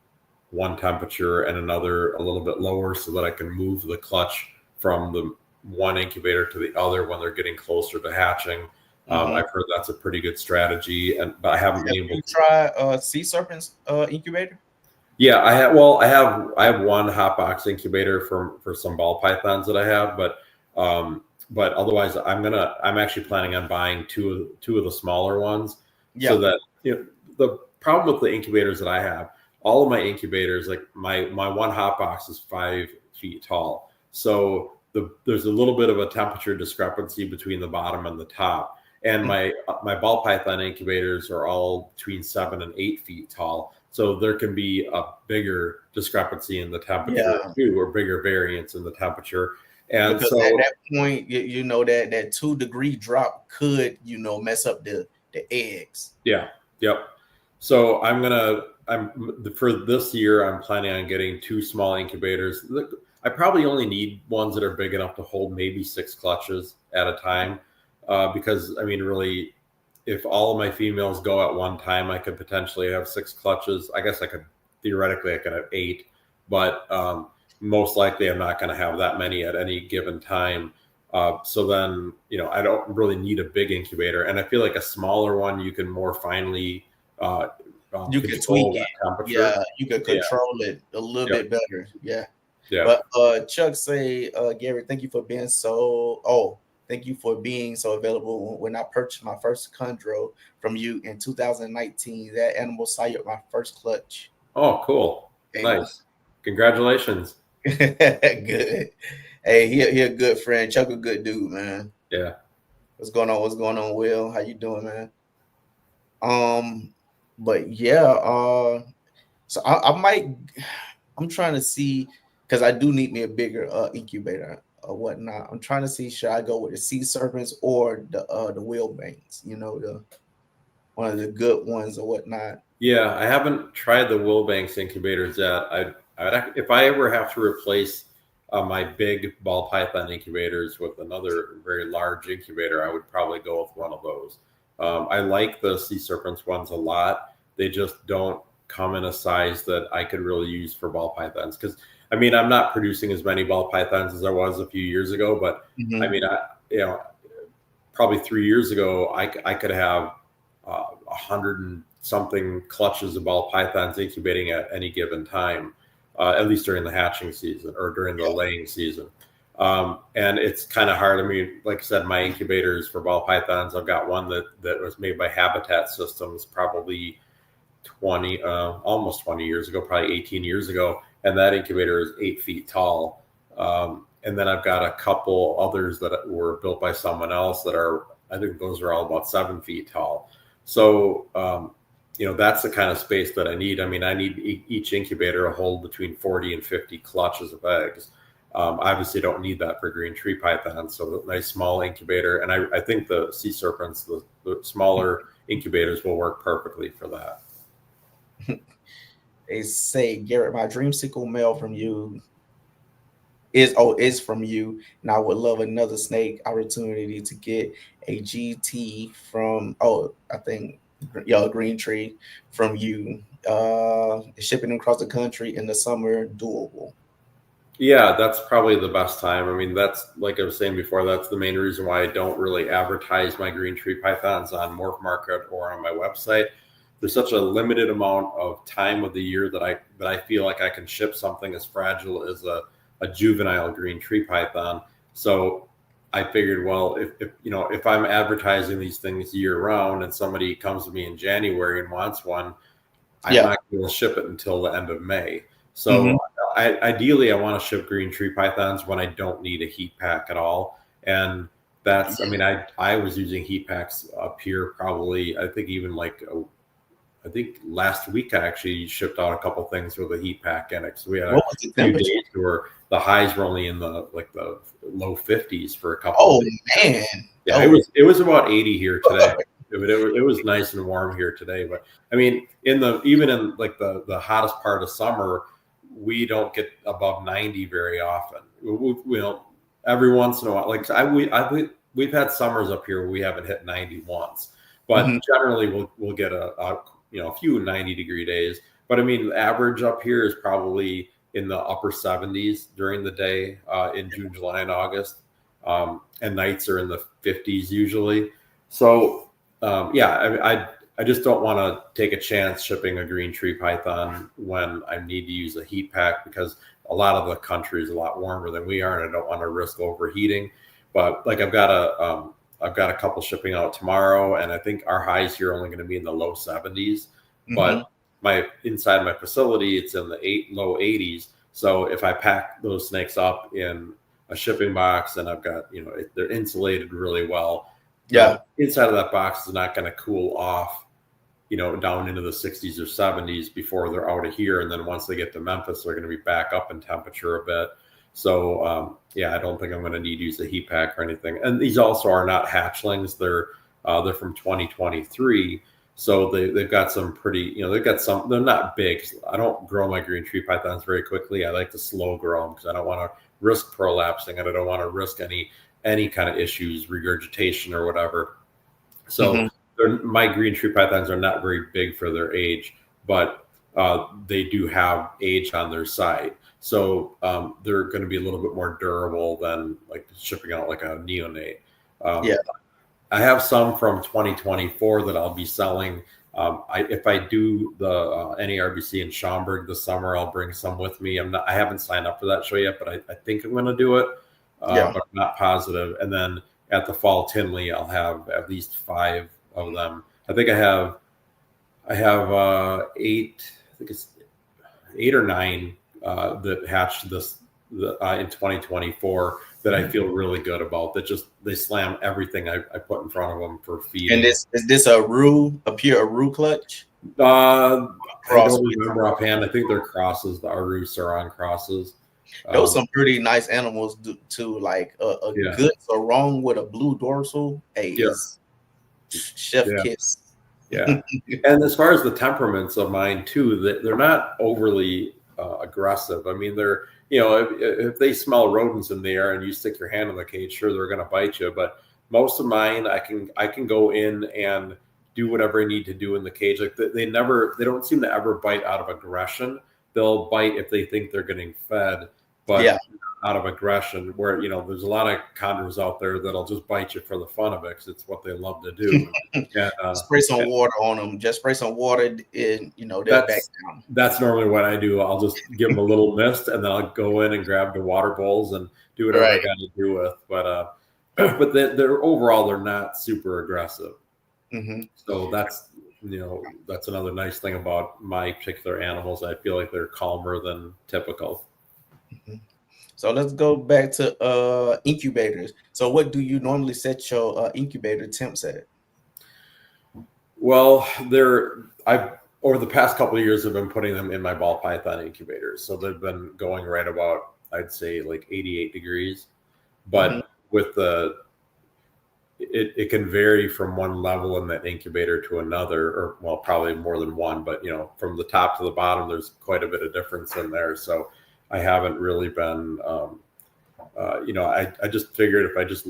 one temperature and another a little bit lower, so that I can move the clutch from the one incubator to the other when they're getting closer to hatching. I've heard that's a pretty good strategy, but I haven't been able to try sea serpents incubator. Yeah, I have one hot box incubator for some ball pythons that I have, but otherwise I'm actually planning on buying two of the smaller ones. Yeah. So that the problem with the incubators that I have, all of my incubators, like my one hot box is 5 feet tall. So there's a little bit of a temperature discrepancy between the bottom and the top. And my ball python incubators are all between 7 and 8 feet tall. So there can be a bigger discrepancy in the temperature too, or bigger variance in the temperature. And because so at that point, that 2 degree drop could, mess up the eggs. Yeah. Yep. So for this year, I'm planning on getting 2 small incubators. I probably only need ones that are big enough to hold maybe 6 clutches at a time. Because really, if all of my females go at one time, I could potentially have 6 clutches. I guess I could have 8, but most likely I'm not going to have that many at any given time. So then, I don't really need a big incubator, and I feel like a smaller one you can more finely you can tweak it. Yeah, you can control it a little bit better. Yeah. But Chuck say, Gary, thank you for being so available. When I purchased my first chondro from you in 2019, that animal sired my first clutch. Oh, cool. Nice. Congratulations. Good. Hey, he a good friend. Chuck a good dude, man. Yeah. What's going on, Will? How you doing, man? But yeah, so I'm trying to see, because I do need me a bigger incubator or whatnot. I'm trying to see, should I go with the sea serpents or the whale banks, one of the good ones or whatnot. Yeah, I haven't tried the Wilbanks incubators yet. If I ever have to replace my big ball python incubators with another very large incubator, I would probably go with one of those. I like the sea serpents ones a lot. They just don't come in a size that I could really use for ball pythons, because I'm not producing as many ball pythons as I was a few years ago, but probably 3 years ago, I could have 100 and something clutches of ball pythons incubating at any given time, at least during the hatching season or during the laying season. And it's kind of hard. Like I said, my incubators for ball pythons, I've got one that was made by Habitat Systems probably almost 20 years ago, probably 18 years ago. And that incubator is 8 feet tall. And then I've got a couple others that were built by someone else that are I think those are all about 7 feet tall. So, that's the kind of space that I need. I mean, I need each incubator to hold between 40 and 50 clutches of eggs. Obviously don't need that for green tree pythons. So a nice small incubator. And I think the sea serpents, the smaller incubators will work perfectly for that. They say, Garrett, my dreamsicle mail from you is from you, and I would love another snake opportunity to get a GT from I think green tree from you. Shipping across the country in the summer doable. Yeah, that's probably the best time. I mean, that's like I was saying before, that's the main reason why I don't really advertise my green tree pythons on Morph Market or on my website. There's such a limited amount of time of the year that I feel like I can ship something as fragile as a juvenile green tree python. So I figured, well, if I'm advertising these things year round and somebody comes to me in January and wants one, I'm not going to ship it until the end of May. So ideally, I want to ship green tree pythons when I don't need a heat pack at all. And that's, I mean, I was using heat packs up here probably, I think even I think last week I actually shipped out a couple things with a heat pack in it. So we had a few days where the highs were only in the low 50s for a couple. Oh of days. Man! Yeah, it was about 80 here today. It was nice and warm here today. But I mean, even in like the hottest part of summer, we don't get above 90 very often. Every once in a while, like we've had summers up here where we haven't hit 90 once, but generally we'll get a few 90-degree days. But I mean, the average up here is probably in the upper 70s during the day in June, July, and August, and nights are in the 50s usually. So I just don't want to take a chance shipping a green tree python when I need to use a heat pack, because a lot of the country is a lot warmer than we are, and I don't want to risk overheating. But like I've got a couple shipping out tomorrow, and I think our highs here are only going to be in the low 70s. But inside my facility, it's in the low 80s. So if I pack those snakes up in a shipping box, and I've got they're insulated really well. Yeah, inside of that box is not going to cool off, down into the 60s or 70s before they're out of here. And then once they get to Memphis, they're going to be back up in temperature a bit. So, I don't think I'm going to need to use a heat pack or anything. And these also are not hatchlings. They're from 2023. So they've got some pretty, they're not big. I don't grow my green tree pythons very quickly. I like to slow grow them because I don't want to risk prolapsing, and I don't want to risk any kind of issues, regurgitation or whatever. So my green tree pythons are not very big for their age, but they do have age on their side. So they're going to be a little bit more durable than like shipping out like a neonate. I have some from 2024 that I'll be selling. If I do the NERBC in Schaumburg this summer, I'll bring some with me. I haven't signed up for that show yet, but I think I'm going to do it. But I'm not positive. And then at the fall Tinley, I'll have at least 5 of them. I think I have 8. I think it's 8 or 9 that hatched this in 2024 that I feel really good about. That they slam everything I put in front of them for feeding. And is this a pure Aru clutch? I don't remember offhand. I think they're crosses. The Aru Saran crosses. Those some pretty nice animals too. Like a good sarong with a blue dorsal. Chef kiss. Yeah. And as far as the temperaments of mine too, they're not overly aggressive. I mean, they're if they smell rodents in the air and you stick your hand in the cage, sure, they're going to bite you. But most of mine, I can go in and do whatever I need to do in the cage. Like they don't seem to ever bite out of aggression. They'll bite if they think they're getting fed, but out of aggression, where there's a lot of chondros out there that'll just bite you for the fun of it, because it's what they love to do. And, spray some water on them. Just spray some water, and they'll back down. That's normally what I do. I'll just give them a little mist, and then I'll go in and grab the water bowls and do whatever I got to do with. But they're overall they're not super aggressive. So that's another nice thing about my particular animals. I feel like they're calmer than typical. So let's go back to incubators. So what do you normally set your incubator temps at? Well, I've over the past couple of years, I've been putting them in my ball python incubators. So they've been going right about, I'd say, like 88 degrees. But with it can vary from one level in that incubator to another, or well, probably more than one. But from the top to the bottom, there's quite a bit of difference in there. So I haven't really been, I just figured if I just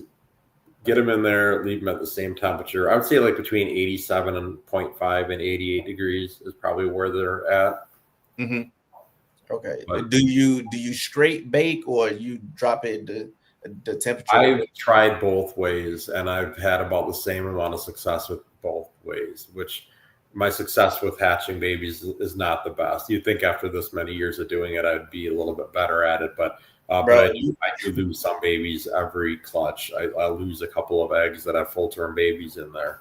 get them in there, leave them at the same temperature. I would say like between 87.5 and 88 degrees is probably where they're at. Okay. But do you straight bake or you drop it the temperature? I've tried both ways, and I've had about the same amount of success with both ways, which my success with hatching babies is not the best. You'd think after this many years of doing it, I'd be a little bit better at it, but I do lose some babies every clutch. I lose a couple of eggs that have full-term babies in there.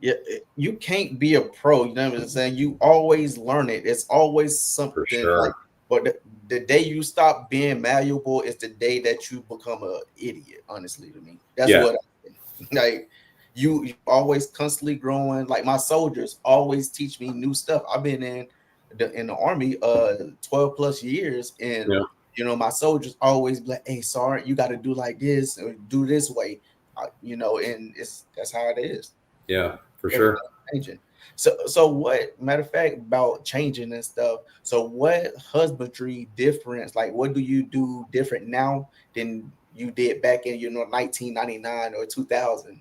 Yeah, you can't be a pro. You know what I'm saying? You always learn it. It's always something. For sure. But the day you stop being malleable is the day that you become an idiot. Honestly, to me, that's what I think. Like you always constantly growing. Like my soldiers always teach me new stuff. I've been in the army 12 plus years, and my soldiers always be like, "Hey, sorry, you got to do like this or do this way," and that's how it is. Yeah, for sure. Changing. So what, matter of fact, about changing and stuff, so what husbandry difference, like what do you do different now than you did back in 1999 or 2000?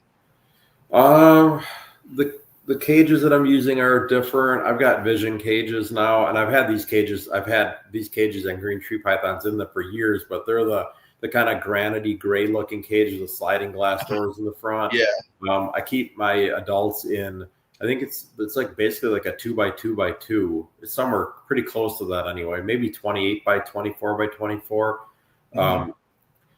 The cages that I'm using are different. I've got vision cages now, and I've had these cages and green tree pythons in them for years, but they're the kind of granity gray looking cages with sliding glass doors in the front. I keep my adults in, I think it's like basically like a 2x2x2. It's somewhere pretty close to that anyway, maybe 28 by 24 by 24.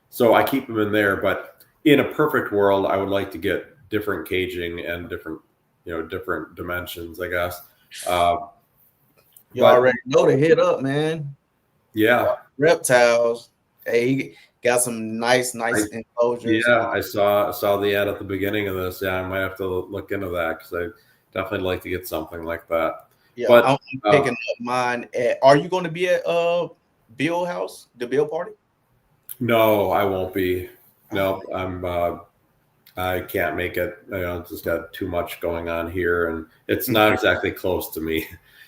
So I keep them in there, but in a perfect world, I would like to get different caging and different dimensions, I guess. You already know to hit up, man. Yeah. Reptiles. Hey, got some nice enclosures. Yeah, I saw the ad at the beginning of this. Yeah, I might have to look into that because I definitely like to get something like that. Yeah, but I'm picking up mine at. Are you going to be at Bill house, the Bill party? No, I won't be. No, I can't make it. It's just got too much going on here, and it's not exactly close to me.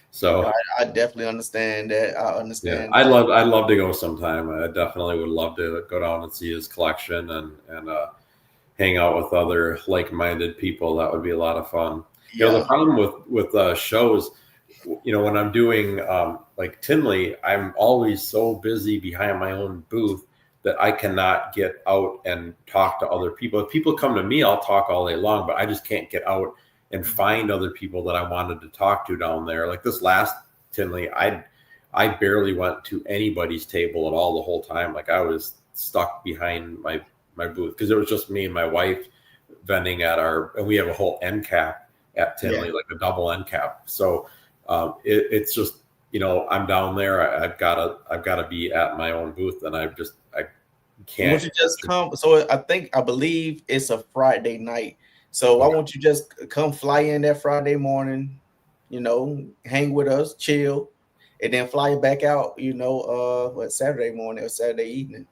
So I definitely understand that. I understand. Yeah, I'd love to go sometime. I definitely would love to go down and see his collection and hang out with other like-minded people. That would be a lot of fun. Yeah. The problem with shows, when I'm doing like Tinley, I'm always so busy behind my own booth that I cannot get out and talk to other people. If people come to me, I'll talk all day long, but I just can't get out and find other people that I wanted to talk to down there. Like this last Tinley, I barely went to anybody's table at all the whole time. Like I was stuck behind my booth because it was just me and my wife vending and we have a whole end cap at Tinley, like a double end cap. So it's just, I'm down there. I've got to be at my own booth, and I can't. Won't you just come? So I believe it's a Friday night. So why won't you just come fly in that Friday morning, hang with us, chill, and then fly back out, Saturday morning or Saturday evening?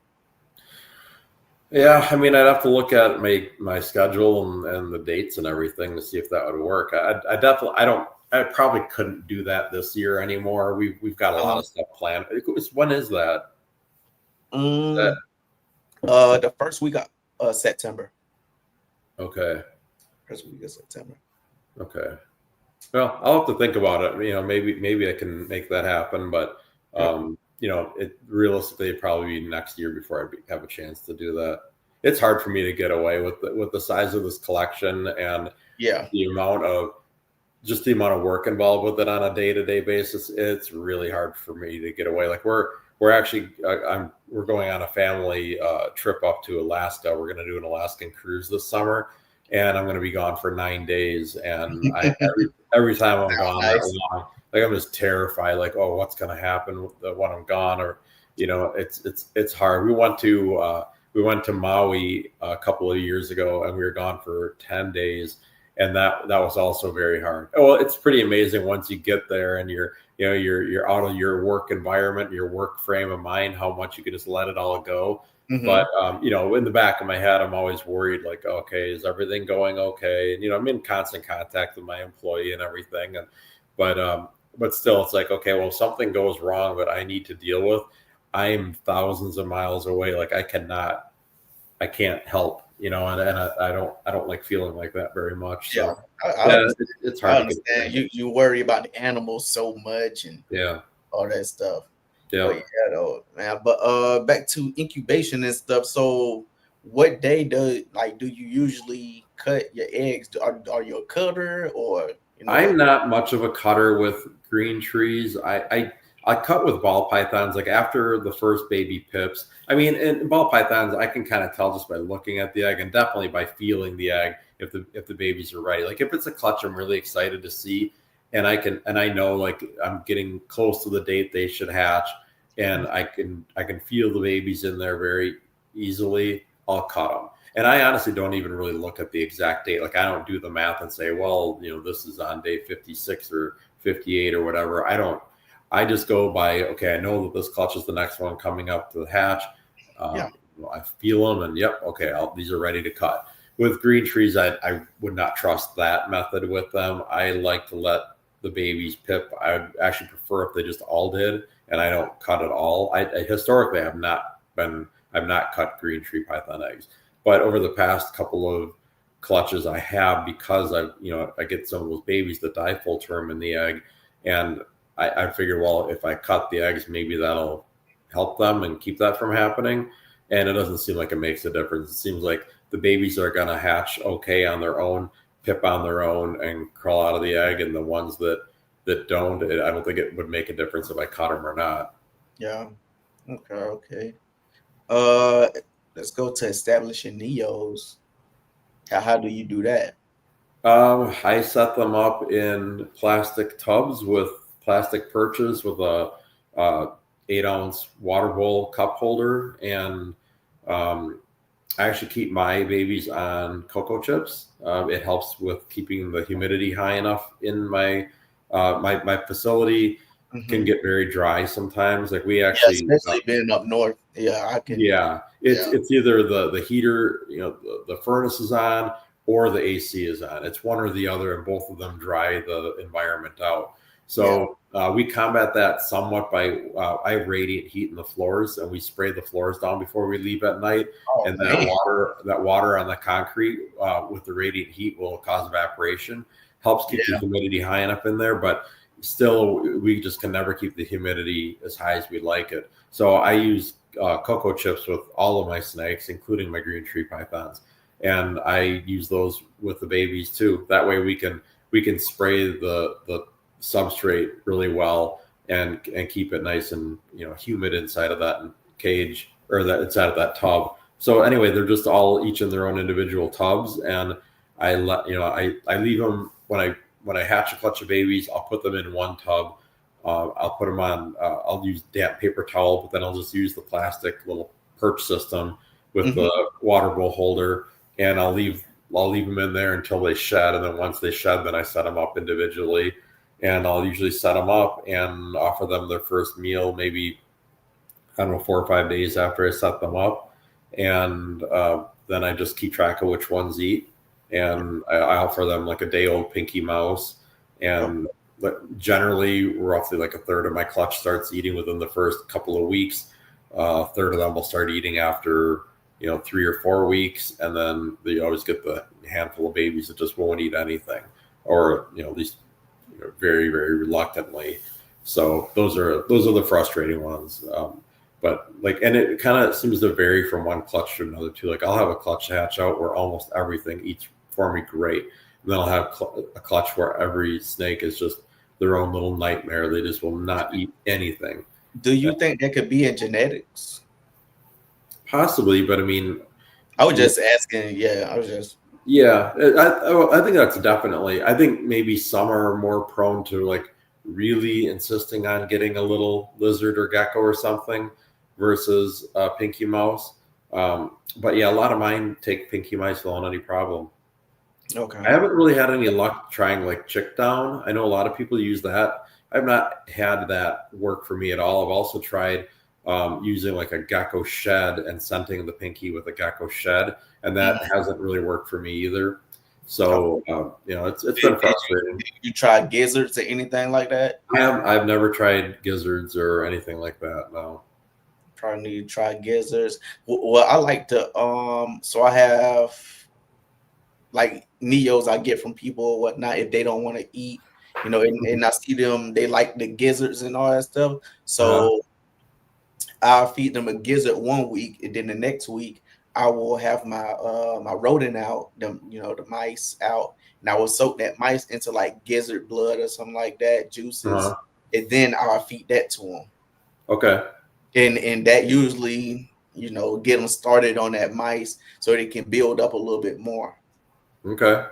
Yeah, I mean, I'd have to look at my schedule and the dates and everything to see if that would work. I probably couldn't do that this year anymore. We've got a lot of stuff planned. When is that? The first week of September. Okay. First week of September. Okay. Well, I'll have to think about it. Maybe I can make that happen, but it realistically it'd probably be next year before I have a chance to do that. It's hard for me to get away with the size of this collection and the amount of work involved with it on a day-to-day basis. It's really hard for me to get away. Like we're actually we're going on a family trip up to Alaska. We're going to do an Alaskan cruise this summer, and I'm going to be gone for 9 days. And every time I'm gone that long, like I'm just terrified. Like, oh, what's going to happen when I'm gone? Or it's hard. We went to Maui a couple of years ago, and we were gone for 10 days. And that was also very hard. Well, it's pretty amazing once you get there and you're out of your work environment, your work frame of mind, how much you can just let it all go. Mhm. But in the back of my head, I'm always worried, like, okay, is everything going okay? And I'm in constant contact with my employee and everything. But still, it's like, okay, well, if something goes wrong that I need to deal with, I'm thousands of miles away. Like I can't help. And I don't like feeling like that very much. So it's hard. I understand. You worry about the animals so much and all that stuff. Yeah. But though, man. But back to incubation and stuff. So what day do you usually cut your eggs? Are you a cutter or I'm not much of a cutter with green trees. I cut with ball pythons, like after the first baby pips. I mean, in ball pythons, I can kind of tell just by looking at the egg and definitely by feeling the egg if the babies are ready. Like if it's a clutch, I'm really excited to see, and I know like I'm getting close to the date they should hatch, and I can feel the babies in there very easily. I'll cut them. And I honestly don't even really look at the exact date. Like I don't do the math and say, well, this is on day 56 or 58 or whatever. I just go by, okay, I know that this clutch is the next one coming up to the hatch. I feel them and yep, okay, these are ready to cut. With green trees, I would not trust that method with them. I like to let the babies pip. I would actually prefer if they just all did and I don't cut at all. I historically have not cut green tree python eggs. But over the past couple of clutches I have, because I get some of those babies that die full term in the egg, and I figure, well, if I cut the eggs, maybe that'll help them and keep that from happening. And it doesn't seem like it makes a difference. It seems like the babies are going to hatch okay on their own, pip on their own, and crawl out of the egg. And the ones that don't, I don't think it would make a difference if I cut them or not. Yeah. Okay. Let's go to establishing neos. How do you do that? I set them up in plastic tubs with plastic perches with a 8-ounce water bowl cup holder, and I actually keep my babies on cocoa chips. It helps with keeping the humidity high enough in my facility. Can get very dry sometimes. Like we actually, especially being up north. Yeah, I can. Yeah, it's either the heater, the furnace is on, or the AC is on. It's one or the other, and both of them dry the environment out. So we combat that somewhat by I have radiant heat in the floors, and we spray the floors down before we leave at night. And that water on the concrete with the radiant heat will cause evaporation. Helps keep the humidity high enough in there, but still we just can never keep the humidity as high as we like it. So I use cocoa chips with all of my snakes, including my green tree pythons, and I use those with the babies too. That way we can spray the substrate really well and keep it nice and humid inside of that cage or that inside of that tub. So anyway, they're just all each in their own individual tubs, and I leave them when I hatch a clutch of babies. I'll put them in one tub. I'll put them on. I'll use damp paper towel, but then I'll just use the plastic little perch system with the water bowl holder, and I'll leave them in there until they shed. And then once they shed, then I set them up individually, and I'll usually set them up and offer them their first meal, maybe 4 or 5 days after I set them up, and then I just keep track of which ones eat, and I offer them like a day-old Pinky Mouse, and generally roughly like a third of my clutch starts eating within the first couple of weeks. A third of them will start eating after 3 or 4 weeks, and then you always get the handful of babies that just won't eat anything, or at least very, very reluctantly. So those are the frustrating ones. But and it kind of seems to vary from one clutch to another too. Like I'll have a clutch hatch out where almost everything eats for me great, and then I'll have a clutch where every snake is just their own little nightmare. They just will not eat anything. Do you think that could be in genetics? Possibly, but I mean, I was just asking. Yeah, I was just. Yeah, I think that's definitely. I think maybe some are more prone to like really insisting on getting a little lizard or gecko or something. versus pinky mouse. But yeah, a lot of mine take pinky mice without any problem. Okay. I haven't really had any luck trying like chick down. I know a lot of people use that. I've not had that work for me at all. I've also tried using like a gecko shed and scenting the pinky with a gecko shed, and that hasn't really worked for me either. So it's been frustrating. You tried gizzards or anything like that? I've never tried gizzards or anything like that. No. Probably need to try gizzards. Well, I like to so I have like neos I get from people or whatnot if they don't want to eat, and I see them, they like the gizzards and all that stuff. So I'll feed them a gizzard 1 week, and then the next week I will have my my rodent out, the mice out, and I will soak that mice into like gizzard blood or something like that, juices, and then I'll feed that to them. Okay. And that usually, get them started on that mice so they can build up a little bit more. Okay.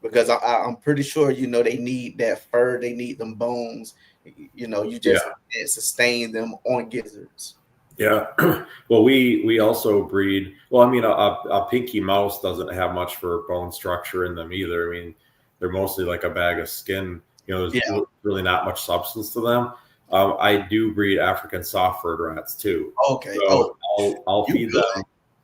Because I'm pretty sure, they need that fur, they need them bones. You just can't sustain them on gizzards. Yeah. Well, we also breed. Well, I mean, a pinky mouse doesn't have much for bone structure in them either. I mean, they're mostly like a bag of skin. There's really not much substance to them. I do breed African soft-furred rats too. Okay. So I'll feed them.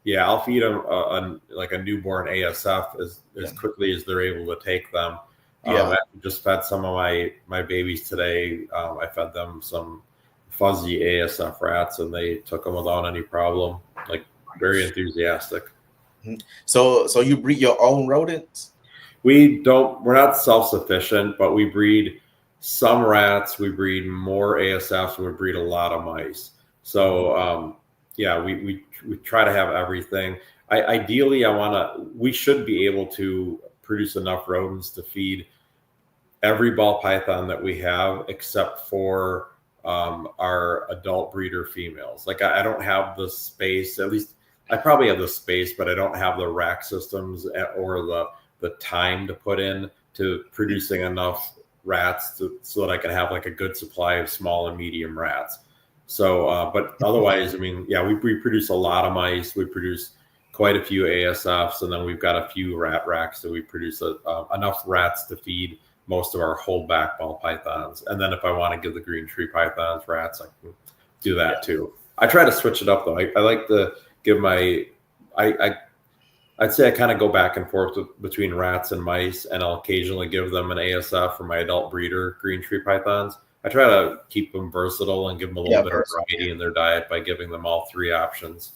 Yeah, I'll feed them like a newborn ASF as quickly as they're able to take them. I just fed some of my babies today. I fed them some fuzzy ASF rats, and they took them without any problem. Like very enthusiastic. So you breed your own rodents? We're not self-sufficient, but we breed some rats, we breed more ASFs, and we breed a lot of mice. So we try to have everything. Ideally, we should be able to produce enough rodents to feed every ball python that we have, except for our adult breeder females. Like I don't have the space, at least I probably have the space, but I don't have the rack systems or the time to put in to producing enough rats so that I can have like a good supply of small and medium rats. So, but otherwise, I mean, we produce a lot of mice. We produce quite a few ASFs, and then we've got a few rat racks that we produce enough rats to feed most of our holdback ball pythons. And then if I want to give the green tree pythons rats, I can do that too. I try to switch it up though. I like to give I'd say I kind of go back and forth between rats and mice, and I'll occasionally give them an ASF for my adult breeder green tree pythons. I try to keep them versatile and give them a little bit of variety in their diet by giving them all three options.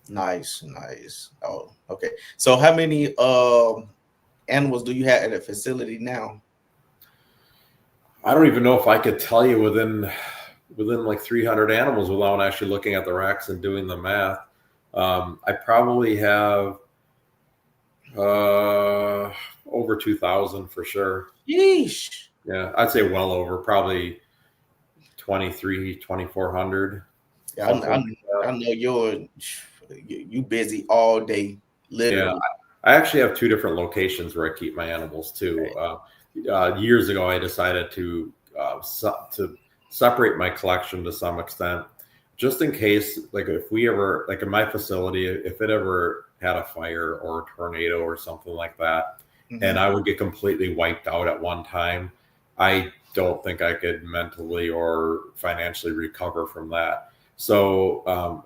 Nice. Oh, okay. So how many animals do you have at the facility now? I don't even know if I could tell you within like 300 animals without actually looking at the racks and doing the math. I probably have over 2,000 for sure. Yeesh. Yeah, I'd say well over, probably 2,400. Yeah, I know you busy all day, literally. Yeah, I actually have two different locations where I keep my animals too. Years ago, I decided to separate my collection to some extent, just in case, like if we ever, like in my facility, if it ever had a fire or a tornado or something like that, and I would get completely wiped out at one time, I don't think I could mentally or financially recover from that. So,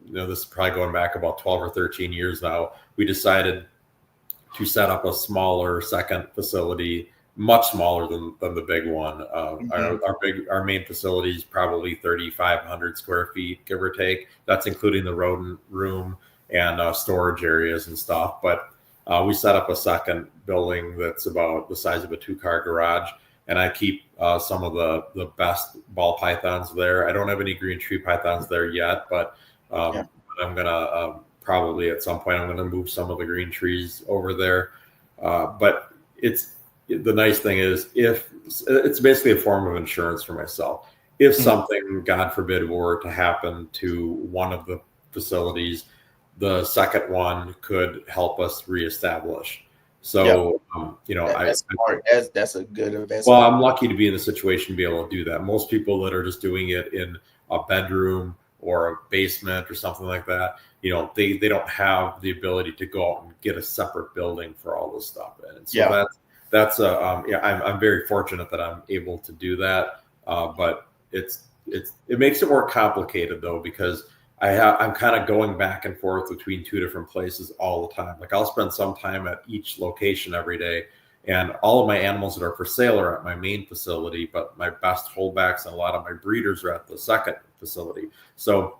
this is probably going back about 12 or 13 years now. We decided to set up a smaller second facility, much smaller than the big one. Our main facility is probably 3,500 square feet, give or take. That's including the rodent room and storage areas and stuff. But we set up a second building that's about the size of a 2-car garage, and I keep some of the best ball pythons there. I don't have any green tree pythons there yet, but I'm gonna probably at some point I'm gonna move some of the green trees over there. But the nice thing is, if it's basically a form of insurance for myself. If something, God forbid, were to happen to one of the facilities, the second one could help us reestablish. So, that's smart. That's a good investment. Well, I'm lucky to be in the situation to be able to do that. Most people that are just doing it in a bedroom or a basement or something like that, you know, they don't have the ability to go out and get a separate building for all this stuff. And so that's I'm very fortunate that I'm able to do that. But it makes it more complicated though, because I'm kind of going back and forth between two different places all the time. Like I'll spend some time at each location every day, and all of my animals that are for sale are at my main facility, but my best holdbacks and a lot of my breeders are at the second facility. So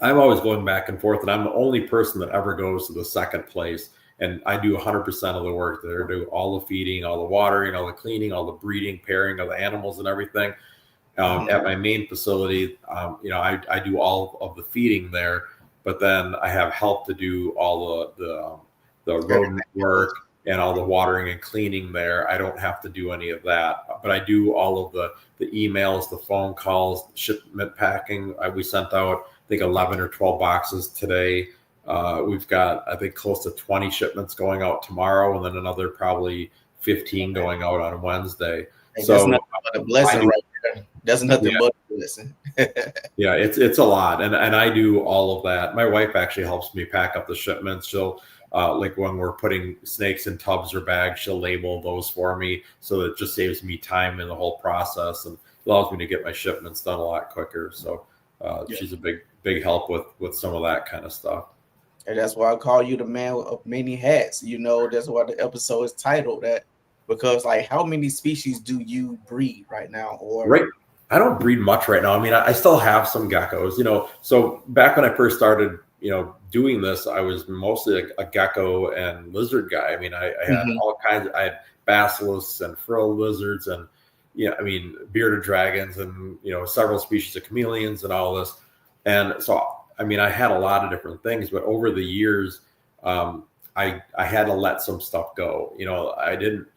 I'm always going back and forth, and I'm the only person that ever goes to the second place. And I do 100% of the work there. I do all the feeding, all the watering, all the cleaning, all the breeding, pairing of the animals and everything. At my main facility, you know, I do all of the feeding there, but then I have help to do all the rodent work and all the watering and cleaning there. I don't have to do any of that, but I do all of the emails, the phone calls, shipment packing. We sent out, I think, 11 or 12 boxes today. We've got, I think, close to 20 shipments going out tomorrow, and then another probably 15 going out on Wednesday. Hey, so that's nothing but a blessing right there. That's nothing but a blessing. Yeah, it's a lot, and I do all of that. My wife actually helps me pack up the shipments. She'll like when we're putting snakes in tubs or bags, she'll label those for me, so that it just saves me time in the whole process and allows me to get my shipments done a lot quicker. So she's a big help with some of that kind of stuff. And that's why I call you the man of many hats. You know, that's why the episode is titled that, because like, how many species do you breed right now? Or right, I don't breed much right now. I mean, I still have some geckos, you know. So back when I first started, you know, doing this, I was mostly a gecko and lizard guy. I mean, I had all kinds. I had basilisks and frill lizards, and I mean, bearded dragons, and several species of chameleons and all this. And so, I mean, I had a lot of different things, but over the years, I had to let some stuff go. I didn't.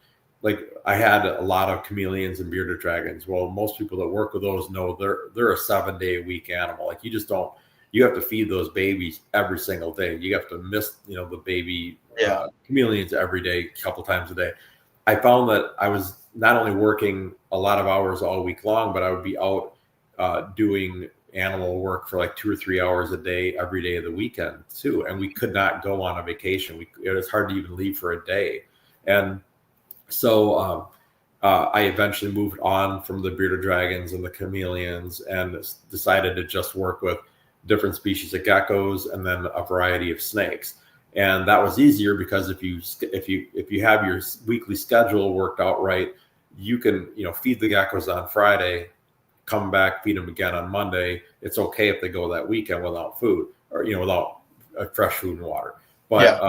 Like, I had a lot of chameleons and bearded dragons. Well, most people that work with those know they're a 7-day-a-week animal. Like, you have to feed those babies every single day. You have to miss, the baby chameleons every day, a couple times a day. I found that I was not only working a lot of hours all week long, but I would be out doing animal work for like 2 or 3 hours a day, every day of the weekend too. And we could not go on a vacation. It was hard to even leave for a day. And so I eventually moved on from the bearded dragons and the chameleons and decided to just work with different species of geckos and then a variety of snakes. And that was easier because if you have your weekly schedule worked out right, you can feed the geckos on Friday, come back, feed them again on Monday. It's okay if they go that weekend without food or without fresh food and water. But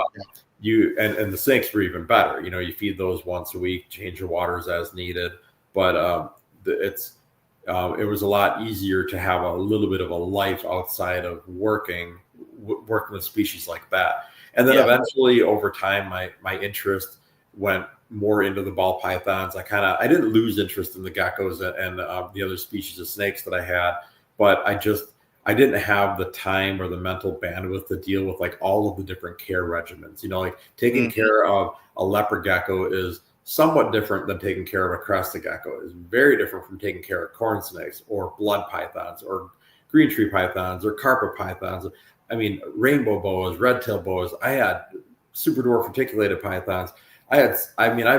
and the snakes were even better. You feed those once a week, change your waters as needed. But it was a lot easier to have a little bit of a life outside of working with species like that. And then eventually, over time, my interest went more into the ball pythons. I didn't lose interest in the geckos and the other species of snakes that I had, but I didn't have the time or the mental bandwidth to deal with like all of the different care regimens. Like taking care of a leopard gecko is somewhat different than taking care of a crested gecko. It's very different from taking care of corn snakes or blood pythons or green tree pythons or carpet pythons. I mean, rainbow boas, red-tailed boas. I had super dwarf reticulated pythons. I've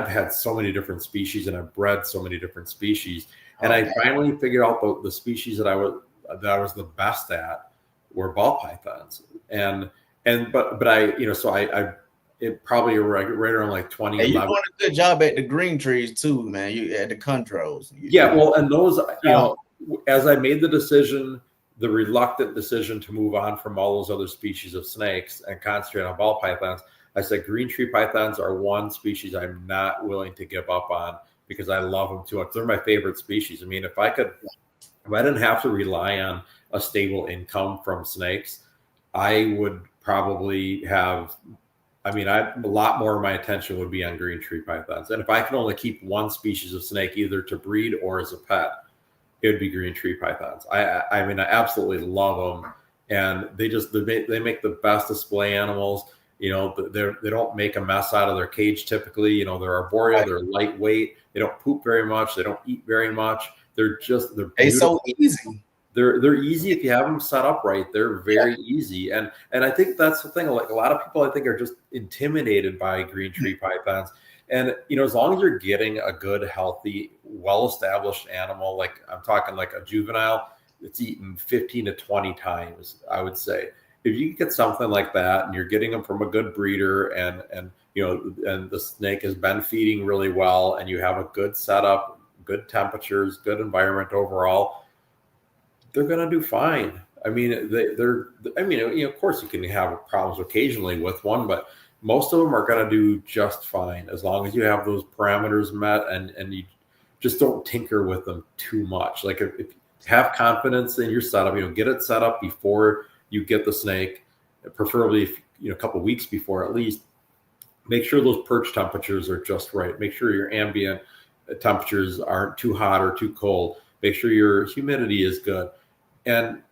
had so many different species, and I've bred so many different species. And I finally figured out the species that I was the best at were ball pythons. But I it probably right around like 2011. Hey, you doing a good job at the green trees too, man. You at the chondros. Well, and those, as I made the reluctant decision to move on from all those other species of snakes and concentrate on ball pythons, I said green tree pythons are one species I'm not willing to give up on because I love them too much. They're my favorite species. I mean, if I didn't have to rely on a stable income from snakes, I would probably have, a lot more of my attention would be on green tree pythons. And if I can only keep one species of snake, either to breed or as a pet, it would be green tree pythons. I absolutely love them. And they make the best display animals. They don't make a mess out of their cage typically. They're arboreal, they're lightweight. They don't poop very much. They don't eat very much. They're so easy. they're easy if you have them set up right. They're very easy, and I think that's the thing. Like a lot of people, I think, are just intimidated by green tree pythons. And as long as you're getting a good, healthy, well-established animal, like I'm talking like a juvenile, it's eaten 15 to 20 times, I would say. If you get something like that, and you're getting them from a good breeder, and the snake has been feeding really well, and you have a good setup, good temperatures, good environment overall, they're going to do fine. I mean, of course you can have problems occasionally with one, but most of them are going to do just fine as long as you have those parameters met, and you just don't tinker with them too much. Like if you have confidence in your setup, get it set up before you get the snake, preferably a couple of weeks before at least. Make sure those perch temperatures are just right. Make sure your ambient temperatures aren't too hot or too cold. Make sure your humidity is good. And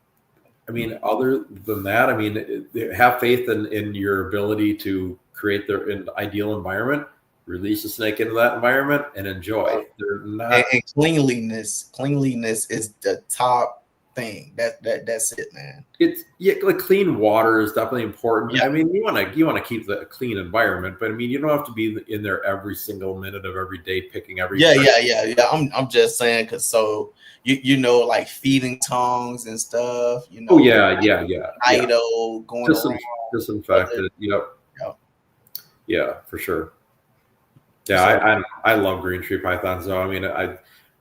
I mean, other than that, I mean, have faith in your ability to create an ideal environment, release a snake into that environment, and enjoy. They're not. And cleanliness is the top thing. That's it, man. Like clean water is definitely important. Yeah. I mean, you want to keep a clean environment, but I mean, you don't have to be in there every single minute of every day picking every. Yeah. I'm just saying, because like feeding tongues and stuff. Oh yeah. Idle going around. Disinfected. Yep. Yeah, for sure. Yeah, I love green tree pythons. So I mean, I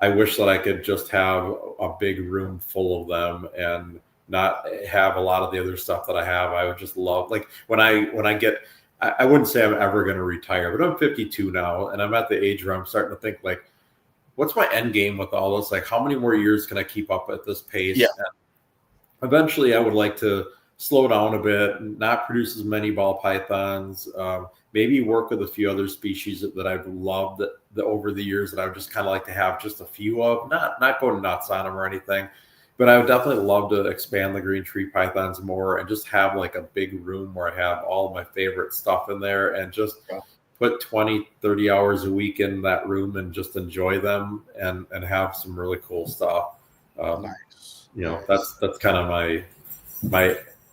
wish that I could just have a big room full of them and not have a lot of the other stuff that I have. I would just love, like when I get, I wouldn't say I'm ever going to retire, but I'm 52 now, and I'm at the age where I'm starting to think like, what's my end game with all this? Like, how many more years can I keep up at this pace? Yeah. And eventually, I would like to slow down a bit, not produce as many ball pythons. Maybe work with a few other species that I've loved over the years that I would just kind of like to have just a few of, not go nuts on them or anything, but I would definitely love to expand the green tree pythons more and just have like a big room where I have all of my favorite stuff in there and just put 20, 30 hours a week in that room and just enjoy them and have some really cool stuff. Nice. That's kind of my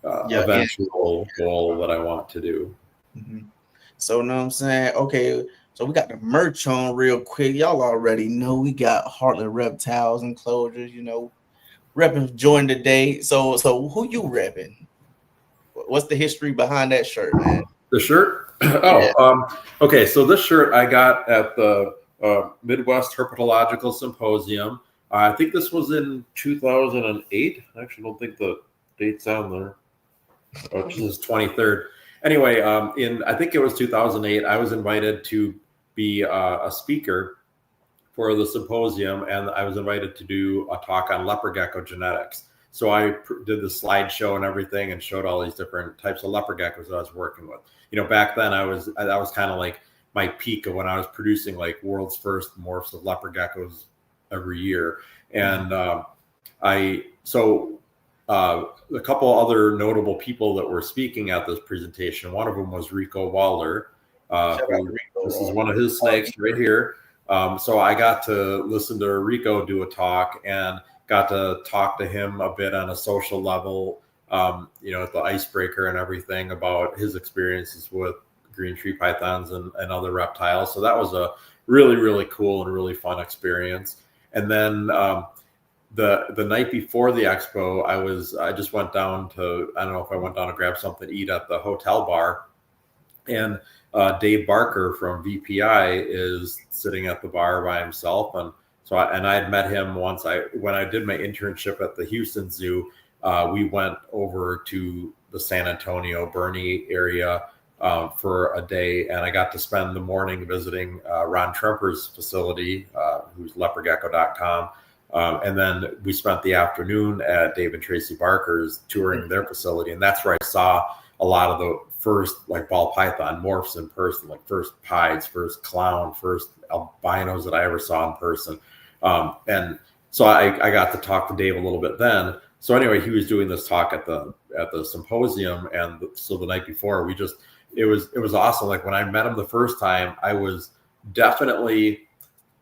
eventual goal that I want to do. Mm-hmm. So, know what I'm saying? Okay, so we got the merch on real quick. Y'all already know we got Heartland Reptiles enclosures, repping join the day. So who you repping? What's the history behind that shirt, man? The shirt? Okay, so this shirt I got at the Midwest Herpetological Symposium. I think this was in 2008. I actually don't think the date's on there. This is 23rd. Anyway, I think it was 2008, I was invited to be a speaker for the symposium, and I was invited to do a talk on leopard gecko genetics. So I did the slideshow and everything and showed all these different types of leopard geckos that I was working with. Back then that was kind of like my peak of when I was producing like world's first morphs of leopard geckos every year. And a couple other notable people that were speaking at this presentation. One of them was Rico Waller. This is one of his snakes right here. So I got to listen to Rico do a talk and got to talk to him a bit on a social level, at the icebreaker and everything about his experiences with green tree pythons and other reptiles. So that was a really, really cool and really fun experience. And then the night before the expo, I just went down to, I don't know if I went down to grab something to eat at the hotel bar, and Dave Barker from VPI is sitting at the bar by himself. And so I had met him once when I did my internship at the Houston Zoo. We went over to the San Antonio Bernie area for a day, and I got to spend the morning visiting Ron Tremper's facility, who's leopardgecko.com. And then we spent the afternoon at Dave and Tracy Barker's touring their facility. And that's where I saw a lot of the first like ball python morphs in person, like first pieds, first clown, first albinos that I ever saw in person. And so I got to talk to Dave a little bit then. So anyway, he was doing this talk at the symposium. And so the night before it was awesome. Like when I met him the first time, I was definitely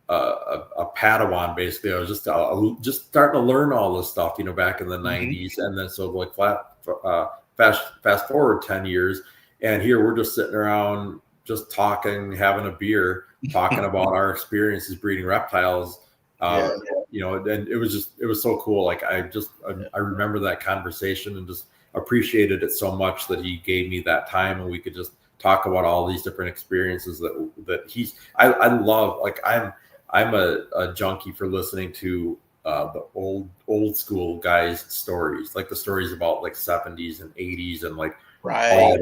a Padawan basically. I was just starting to learn all this stuff, you know, back in the '90s, and then so like fast forward 10 years, and here we're just sitting around, just talking, having a beer, talking about our experiences breeding reptiles. You know, and it was so cool. Like I remember that conversation and just appreciated it so much that he gave me that time, and we could just talk about all these different experiences that I love. Like I'm a junkie for listening to the old school guys' stories, like the stories about like 70s and 80s and like I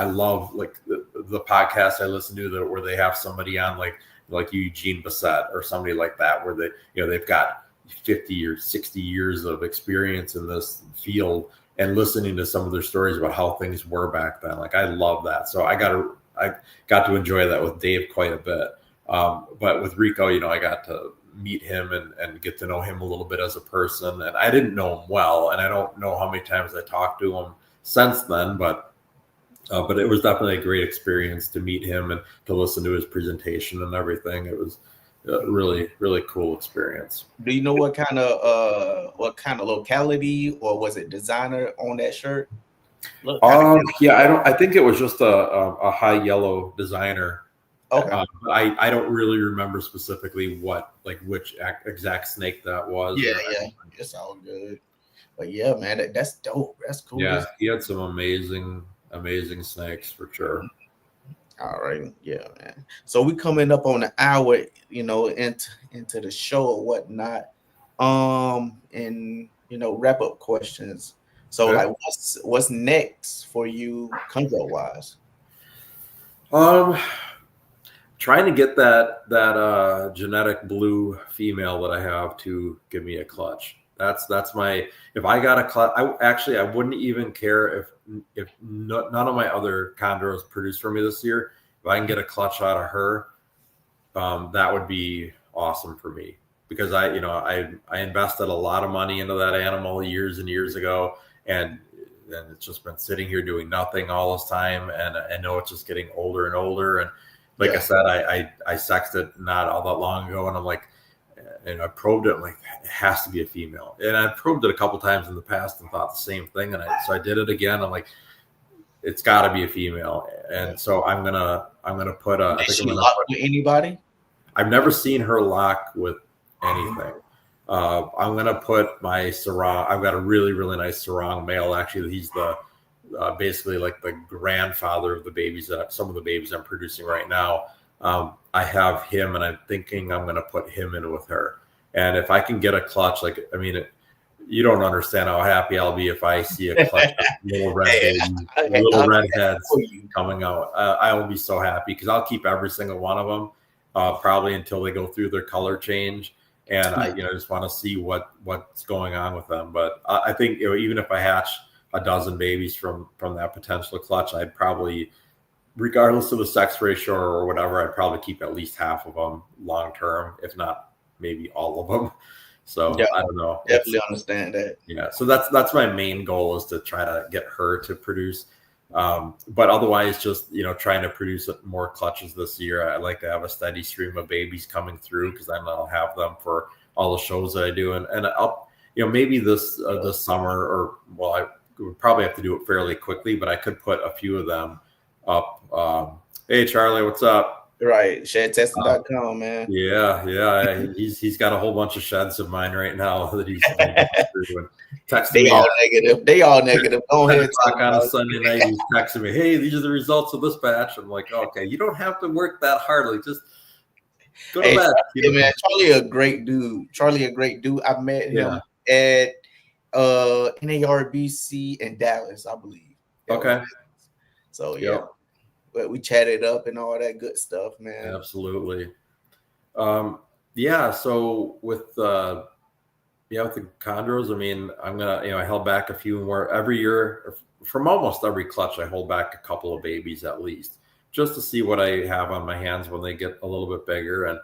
love like the podcast I listen to where they have somebody on like Eugene Bassett or somebody like that, where they, you know, they've got 50 or 60 years of experience in this field, and listening to some of their stories about how things were back then. Like I love that. So I got to enjoy that with Dave quite a bit. But with Rico, you know, I got to meet him and get to know him a little bit as a person. And I didn't know him well, and I don't know how many times I talked to him since then, but it was definitely a great experience to meet him and to listen to his presentation and everything. It was a really, really cool experience. Do you know what kind of locality, or was it designer on that shirt? Yeah, I think it was just a high yellow designer. Okay. I don't really remember specifically which exact snake that was. Yeah, it's all good. But yeah, man, that's dope. That's cool. Yeah, he had some amazing snakes for sure. All right, yeah, man. So we coming up on the hour, you know, into the show or whatnot. And you know, wrap up questions. So like, what's next for you, chondro wise? Trying to get that genetic blue female that I have to give me a clutch. That's my, if I got a clutch, I wouldn't even care if none of my other chondros produce for me this year. If I can get a clutch out of her, that would be awesome for me, because I invested a lot of money into that animal years and years ago, and it's just been sitting here doing nothing all this time, and I know it's just getting older and older. And like I said, I sexed it not all that long ago, and I'm like, and I probed it, I'm like, it has to be a female. And I probed it a couple times in the past and thought the same thing. And so I did it again. I'm like, it's got to be a female. And so I'm gonna put a. Is she locked with anybody? I've never seen her lock with anything. I'm gonna put my sarong. I've got a really, really nice sarong male. Actually, he's the basically like the grandfather of the babies some of the babies I'm producing right now. I have him, and I'm thinking I'm going to put him in with her. And if I can get a clutch, like, I mean, you don't understand how happy I'll be if I see a clutch of little redheads coming out. I will be so happy, because I'll keep every single one of them probably until they go through their color change. And I just want to see what's going on with them. But I think, you know, even if I hatch a dozen babies from that potential clutch, I'd probably, regardless of the sex ratio or whatever, I'd probably keep at least half of them long term, if not maybe all of them. So I don't know. Definitely understand that. Yeah. So that's my main goal, is to try to get her to produce. But otherwise, just, you know, trying to produce more clutches this year. I like to have a steady stream of babies coming through, because then I'll have them for all the shows that I do. And I'll, you know, maybe this summer, or, well, I would probably have to do it fairly quickly, but I could put a few of them up. Hey Charlie, what's up? Right, shedtesting.com, man. Yeah. He's got a whole bunch of sheds of mine right now that he's texting They me. all negative. Go ahead. On a Sunday night, he's texting me, hey, these are the results of this batch. I'm like, okay, you don't have to work that hard. Like, just go to bed. Yeah, man, Charlie a great dude. I met him at NARBC in Dallas, I believe. Okay. So but we chatted up and all that good stuff, man. Absolutely. So with the chondros, I mean, I'm gonna, I held back a few more every year. From almost every clutch, I hold back a couple of babies at least, just to see what I have on my hands when they get a little bit bigger. And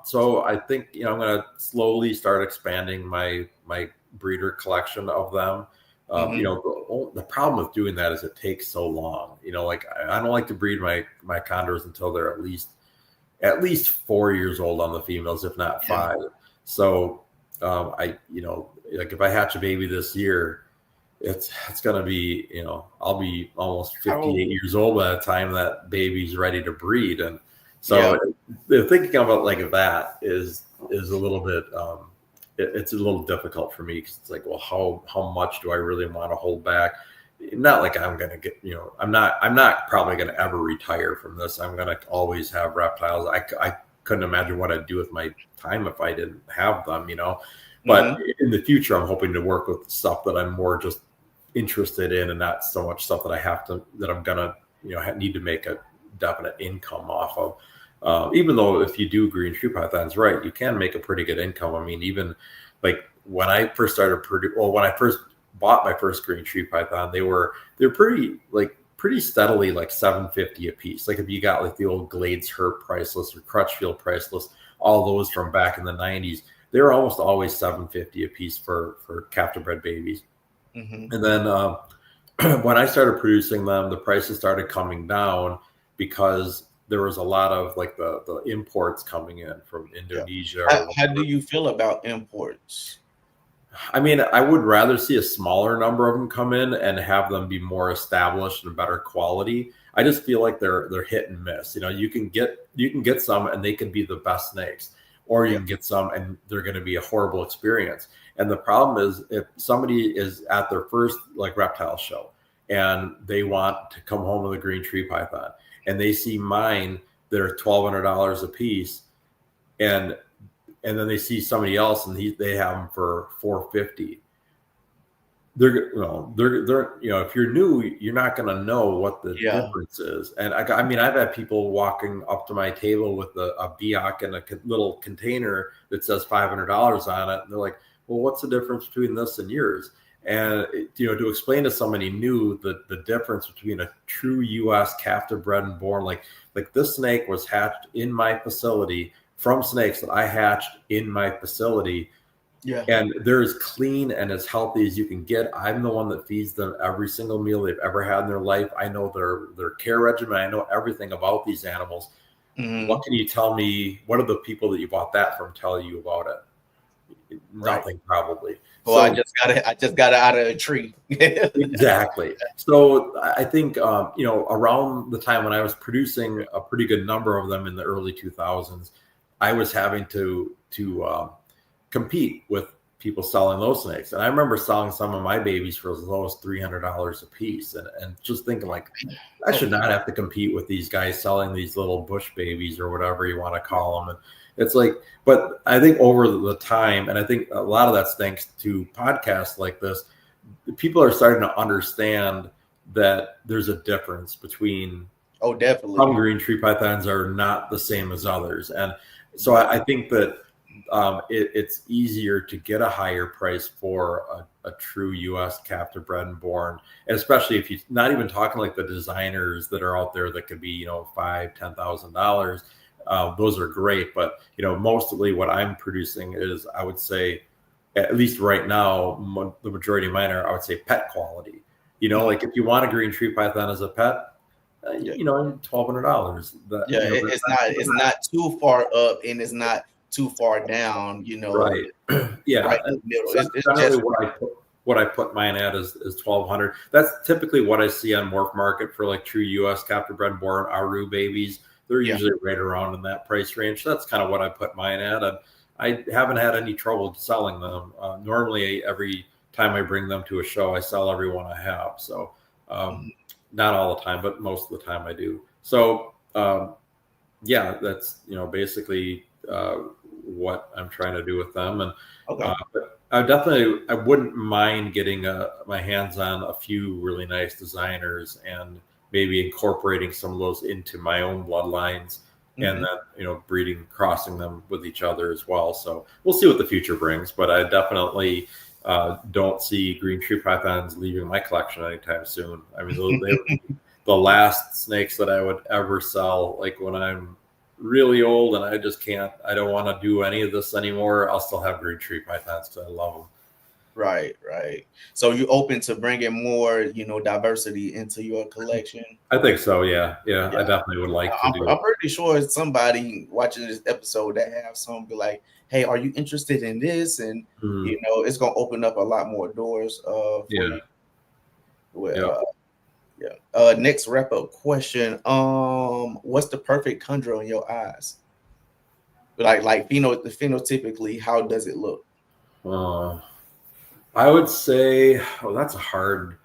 so I think, I'm gonna slowly start expanding my breeder collection of them. The problem with doing that is it takes so long. Like, I don't like to breed my chondros until they're at least at least 4 years old on the females, if not 5. So like if I hatch a baby this year, it's going to be, I'll be almost 58 years old by the time that baby's ready to breed. And so thinking about like that is a little bit, it's a little difficult for me, because it's like, well, how much do I really want to hold back? Not like I'm going to get, I'm not probably going to ever retire from this. I'm going to always have reptiles. I couldn't imagine what I'd do with my time if I didn't have them, but in the future, I'm hoping to work with stuff that I'm more just interested in, and not so much stuff that I'm going to, need to make a definite income off of. Even though if you do green tree pythons right, you can make a pretty good income. I mean, even like when I first started when I first bought my first green tree python, they're pretty steadily like $750 a piece. Like if you got like the old Glades Herp priceless or Crutchfield priceless, all those from back in the 90s, they were almost always $750 a piece for captive bred babies. And then when I started producing them, the prices started coming down, because there was a lot of like the imports coming in from Indonesia. How do you feel about imports? I mean, I would rather see a smaller number of them come in and have them be more established and better quality. I just feel like they're hit and miss. You can get some and they can be the best snakes, or you can get some and they're going to be a horrible experience. And the problem is, if somebody is at their first like reptile show and they want to come home with a green tree python, and they see mine that are $1,200 a piece, and then they see somebody else and they have them for $450. They're if you're new, you're not going to know what the difference is. And I mean, I've had people walking up to my table with a Biak and a little container that says $500 on it, and they're like, well, what's the difference between this and yours? And to explain to somebody new the difference between a true U.S. captive bred and born, like this snake was hatched in my facility from snakes that I hatched in my facility. Yeah. And they're as clean and as healthy as you can get. I'm the one that feeds them every single meal they've ever had in their life. I know their care regimen. I know everything about these animals. What can you tell me? What do the people that you bought that from tell you about it? Nothing, probably. Well, so, I just got it out of a tree. Exactly. So I think around the time when I was producing a pretty good number of them in the early 2000s, I was having to compete with people selling those snakes. And I remember selling some of my babies for as low as $300 a piece, and just thinking like, I should not have to compete with these guys selling these little bush babies or whatever you want to call them. And it's like, but I think over the time, and I think a lot of that's thanks to podcasts like this, people are starting to understand that there's a difference between, definitely, some green tree pythons are not the same as others. And so I think that it's easier to get a higher price for a true U.S. captive bred and born, and especially if you're not even talking like the designers that are out there that could be $5,000-$10,000. Those are great, but mostly what I'm producing is, I would say, at least right now, the majority of mine are, I would say, pet quality. Like if you want a green tree python as a pet, $1,200. It's not too far up and it's not too far down. Right? Yeah. Right in the middle. It's just what I put mine at is $1,200. That's typically what I see on Morph Market for like true U.S. captive bred and born Aru babies. They're usually right around in that price range. So that's kind of what I put mine at. And I haven't had any trouble selling them. Normally, every time I bring them to a show, I sell every one I have. So not all the time, but most of the time I do. So that's basically what I'm trying to do with them. And but I wouldn't mind getting my hands on a few really nice designers and maybe incorporating some of those into my own bloodlines, and then breeding, crossing them with each other as well. So we'll see what the future brings, but I definitely don't see green tree pythons leaving my collection anytime soon. I mean, they were the last snakes that I would ever sell. Like when I'm really old and I don't want to do any of this anymore, I'll still have green tree pythons because I love them. Right. So you open to bringing more, diversity into your collection. I think so. Yeah. I definitely would like to do. I'm pretty sure somebody watching this episode that have some be like, "Hey, are you interested in this?" And it's gonna open up a lot more doors for you. Well, next wrap up question. What's the perfect chondro in your eyes? Like phenotypically, how does it look? I would say, that's a hard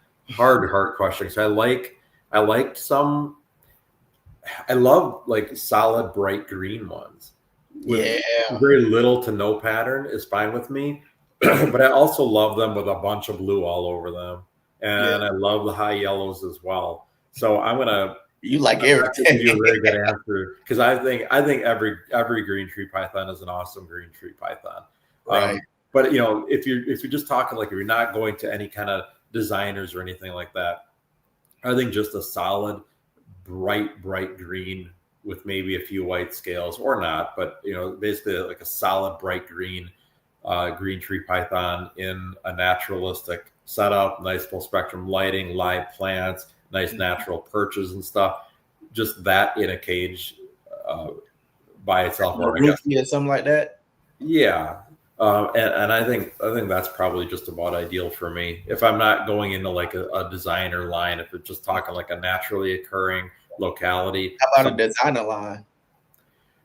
question. So I liked some. I love like solid bright green ones. With very little to no pattern is fine with me. But I also love them with a bunch of blue all over them, and I love the high yellows as well. So you like everything. Give you a very good answer, because I think every green tree python is an awesome green tree python. Right. But if you're just talking, like, if you're not going to any kind of designers or anything like that, I think just a solid bright green with maybe a few white scales, or not, but basically like a solid bright green tree python in a naturalistic setup, nice full spectrum lighting, live plants, nice natural perches and stuff. Just that in a cage by itself, or I guess something like that. Yeah. And I think that's probably just about ideal for me. If I'm not going into like a designer line, if it's just talking like a naturally occurring locality. How about a designer line?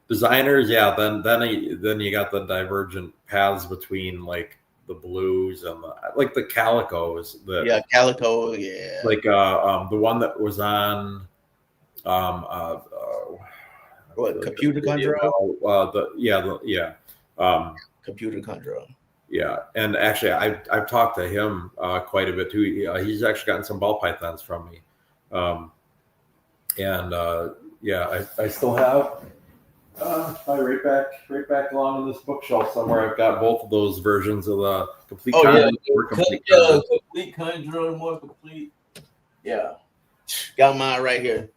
Designers, yeah. Then you got the divergent paths between like the blues and like the calicos. Calico, yeah. Like the one that was on computer chondro? Computer chondro. Yeah, and actually, I've talked to him quite a bit too. He's actually gotten some ball pythons from me, I still have right back along in this bookshelf somewhere. I've got both of those versions of the complete. Complete chondro, more complete. Yeah, got mine right here.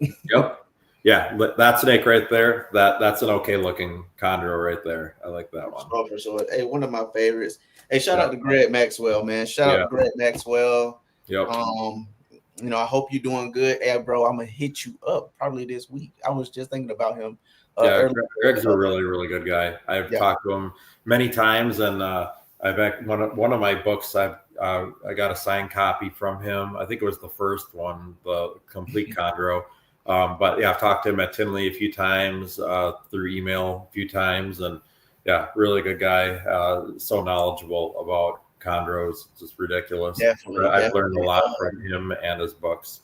Yep. Yeah, that snake right there, that's an okay looking chondro right there. I like that one. Oh, for sure. Hey, one of my favorites. Hey, shout out to Greg Maxwell, man. Shout out to Greg Maxwell. Yep. I hope you're doing good. Hey, bro, I'm gonna hit you up probably this week. I was just thinking about him. Greg's a really, really good guy. I've talked to him many times, and one of my books, I got a signed copy from him. I think it was the first one, the complete chondro. But yeah, I've talked to him at Tinley a few times, through email a few times, and really good guy. So knowledgeable about chondros, it's just ridiculous. Definitely, I've learned a lot from him and his books.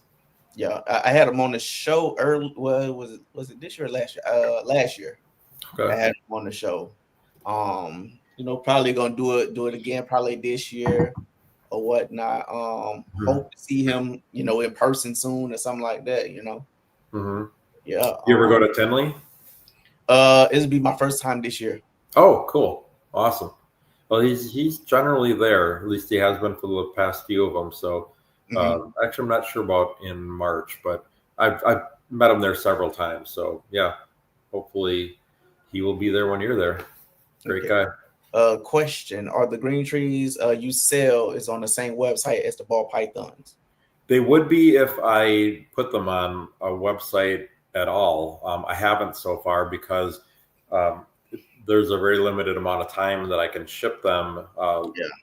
Yeah, I had him on the show early. Well, was it this year or last year? Last year. Okay. I had him on the show. Probably gonna do it again, probably this year or whatnot. Hope to see him, in person soon or something like that. Mm-hmm. Yeah. You ever go to Tinley? It'll be my first time this year. Oh, cool. Awesome. Well, he's generally there. At least he has been for the past few of them. So actually, I'm not sure about in March, but I've met him there several times. So yeah, hopefully he will be there when you're there. Great guy. Question: are the green trees you sell is on the same website as the ball pythons? They would be if I put them on a website at all. I haven't so far because there's a very limited amount of time that I can ship them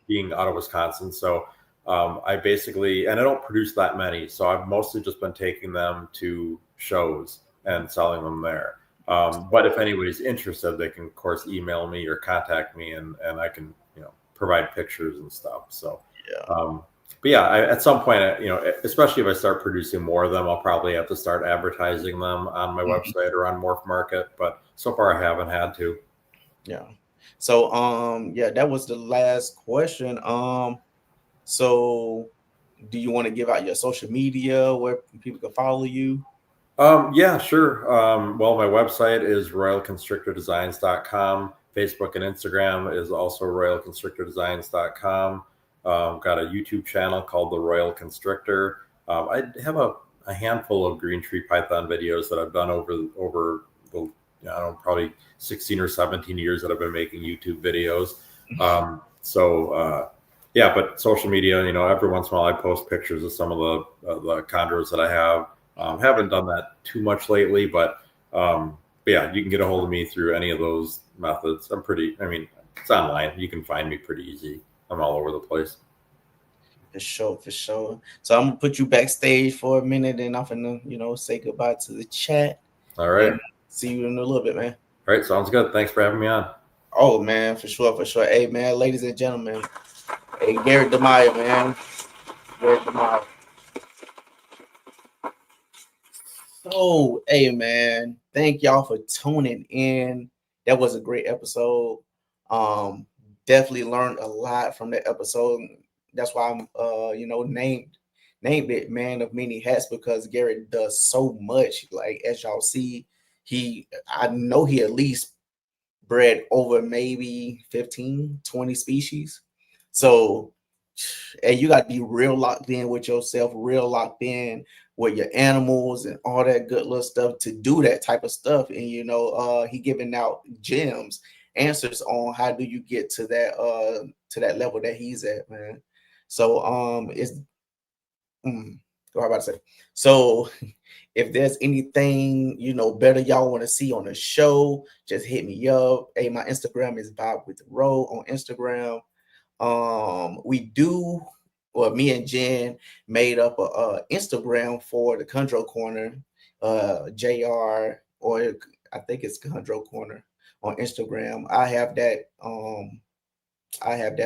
being out of Wisconsin. So I basically, and I don't produce that many. So I've mostly just been taking them to shows and selling them there. But if anybody's interested, they can, of course, email me or contact me, and I can, provide pictures and stuff. So, but yeah, at some point, especially if I start producing more of them, I'll probably have to start advertising them on my website or on Morph Market. But so far, I haven't had to. Yeah. So, that was the last question. So do you want to give out your social media where people can follow you? Yeah, sure. Well, my website is royalconstrictordesigns.com. Facebook and Instagram is also royalconstrictordesigns.com. Got a YouTube channel called The Royal Constrictor. I have a handful of green tree python videos that I've done over the probably 16 or 17 years that I've been making YouTube videos. yeah, but social media, you know, every once in a while I post pictures of some of the chondros that I have. Haven't done that too much lately, but yeah, you can get a hold of me through any of those methods. It's online. You can find me pretty easy. I'm all over the place. For sure, for sure. So I'm gonna put you backstage for a minute, and I'm gonna, you know, say goodbye to the chat. All right. And see you in a little bit, man. All right, sounds good. Thanks for having me on. Oh man, for sure, for sure. Hey man, ladies and gentlemen, hey Garrick DeMaio, man. Garrick DeMaio. So, hey man, thank y'all for tuning in. That was a great episode. Definitely learned a lot from that episode. That's why I'm named it Man of Many Hats, because Garrick does so much. Like, as y'all see, I know he at least bred over maybe 15, 20 species. So, and you got to be real locked in with yourself, real locked in with your animals and all that good little stuff to do that type of stuff. And he giving out gems, answers on how do you get to that level that he's at, man. So what am I about to say? So if there's anything better y'all want to see on the show, just hit me up. Hey, my Instagram is Bob with the Road on Instagram. Me and Jen made up a Instagram for the Chondro Corner, JR, or I think it's Chondro Corner on Instagram. I have that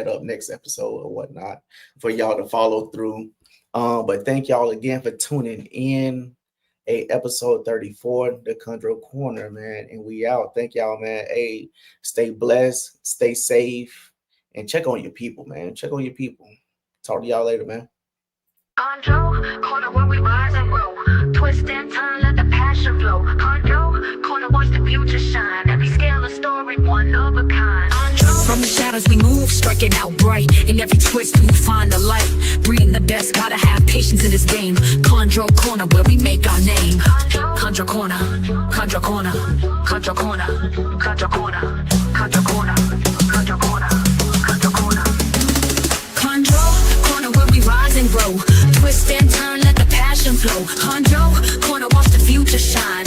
up next episode or whatnot for y'all to follow through. But thank y'all again for tuning in. Episode 34, the Chondro Corner, man. And we out. Thank y'all, man. Hey, stay blessed, stay safe, and check on your people, man. Check on your people. Talk to y'all later, man. Chondro, corner where we rise and grow. Twist and turn, let the passion flow. Chondro, corner watch the future shine. Every scale a story, one of a kind. From the shadows we move, striking out bright. In every twist we find the light. Breeding the best, gotta have patience in this game. Chondro Corner, where we make our name. Chondro Corner, Chondro Corner, Chondro Corner, Chondro Corner, Chondro Corner, Chondro Corner, Chondro Corner. Chondro Corner, where we rise and grow. Twist and turn, let the passion flow. Chondro Corner, watch the future shine.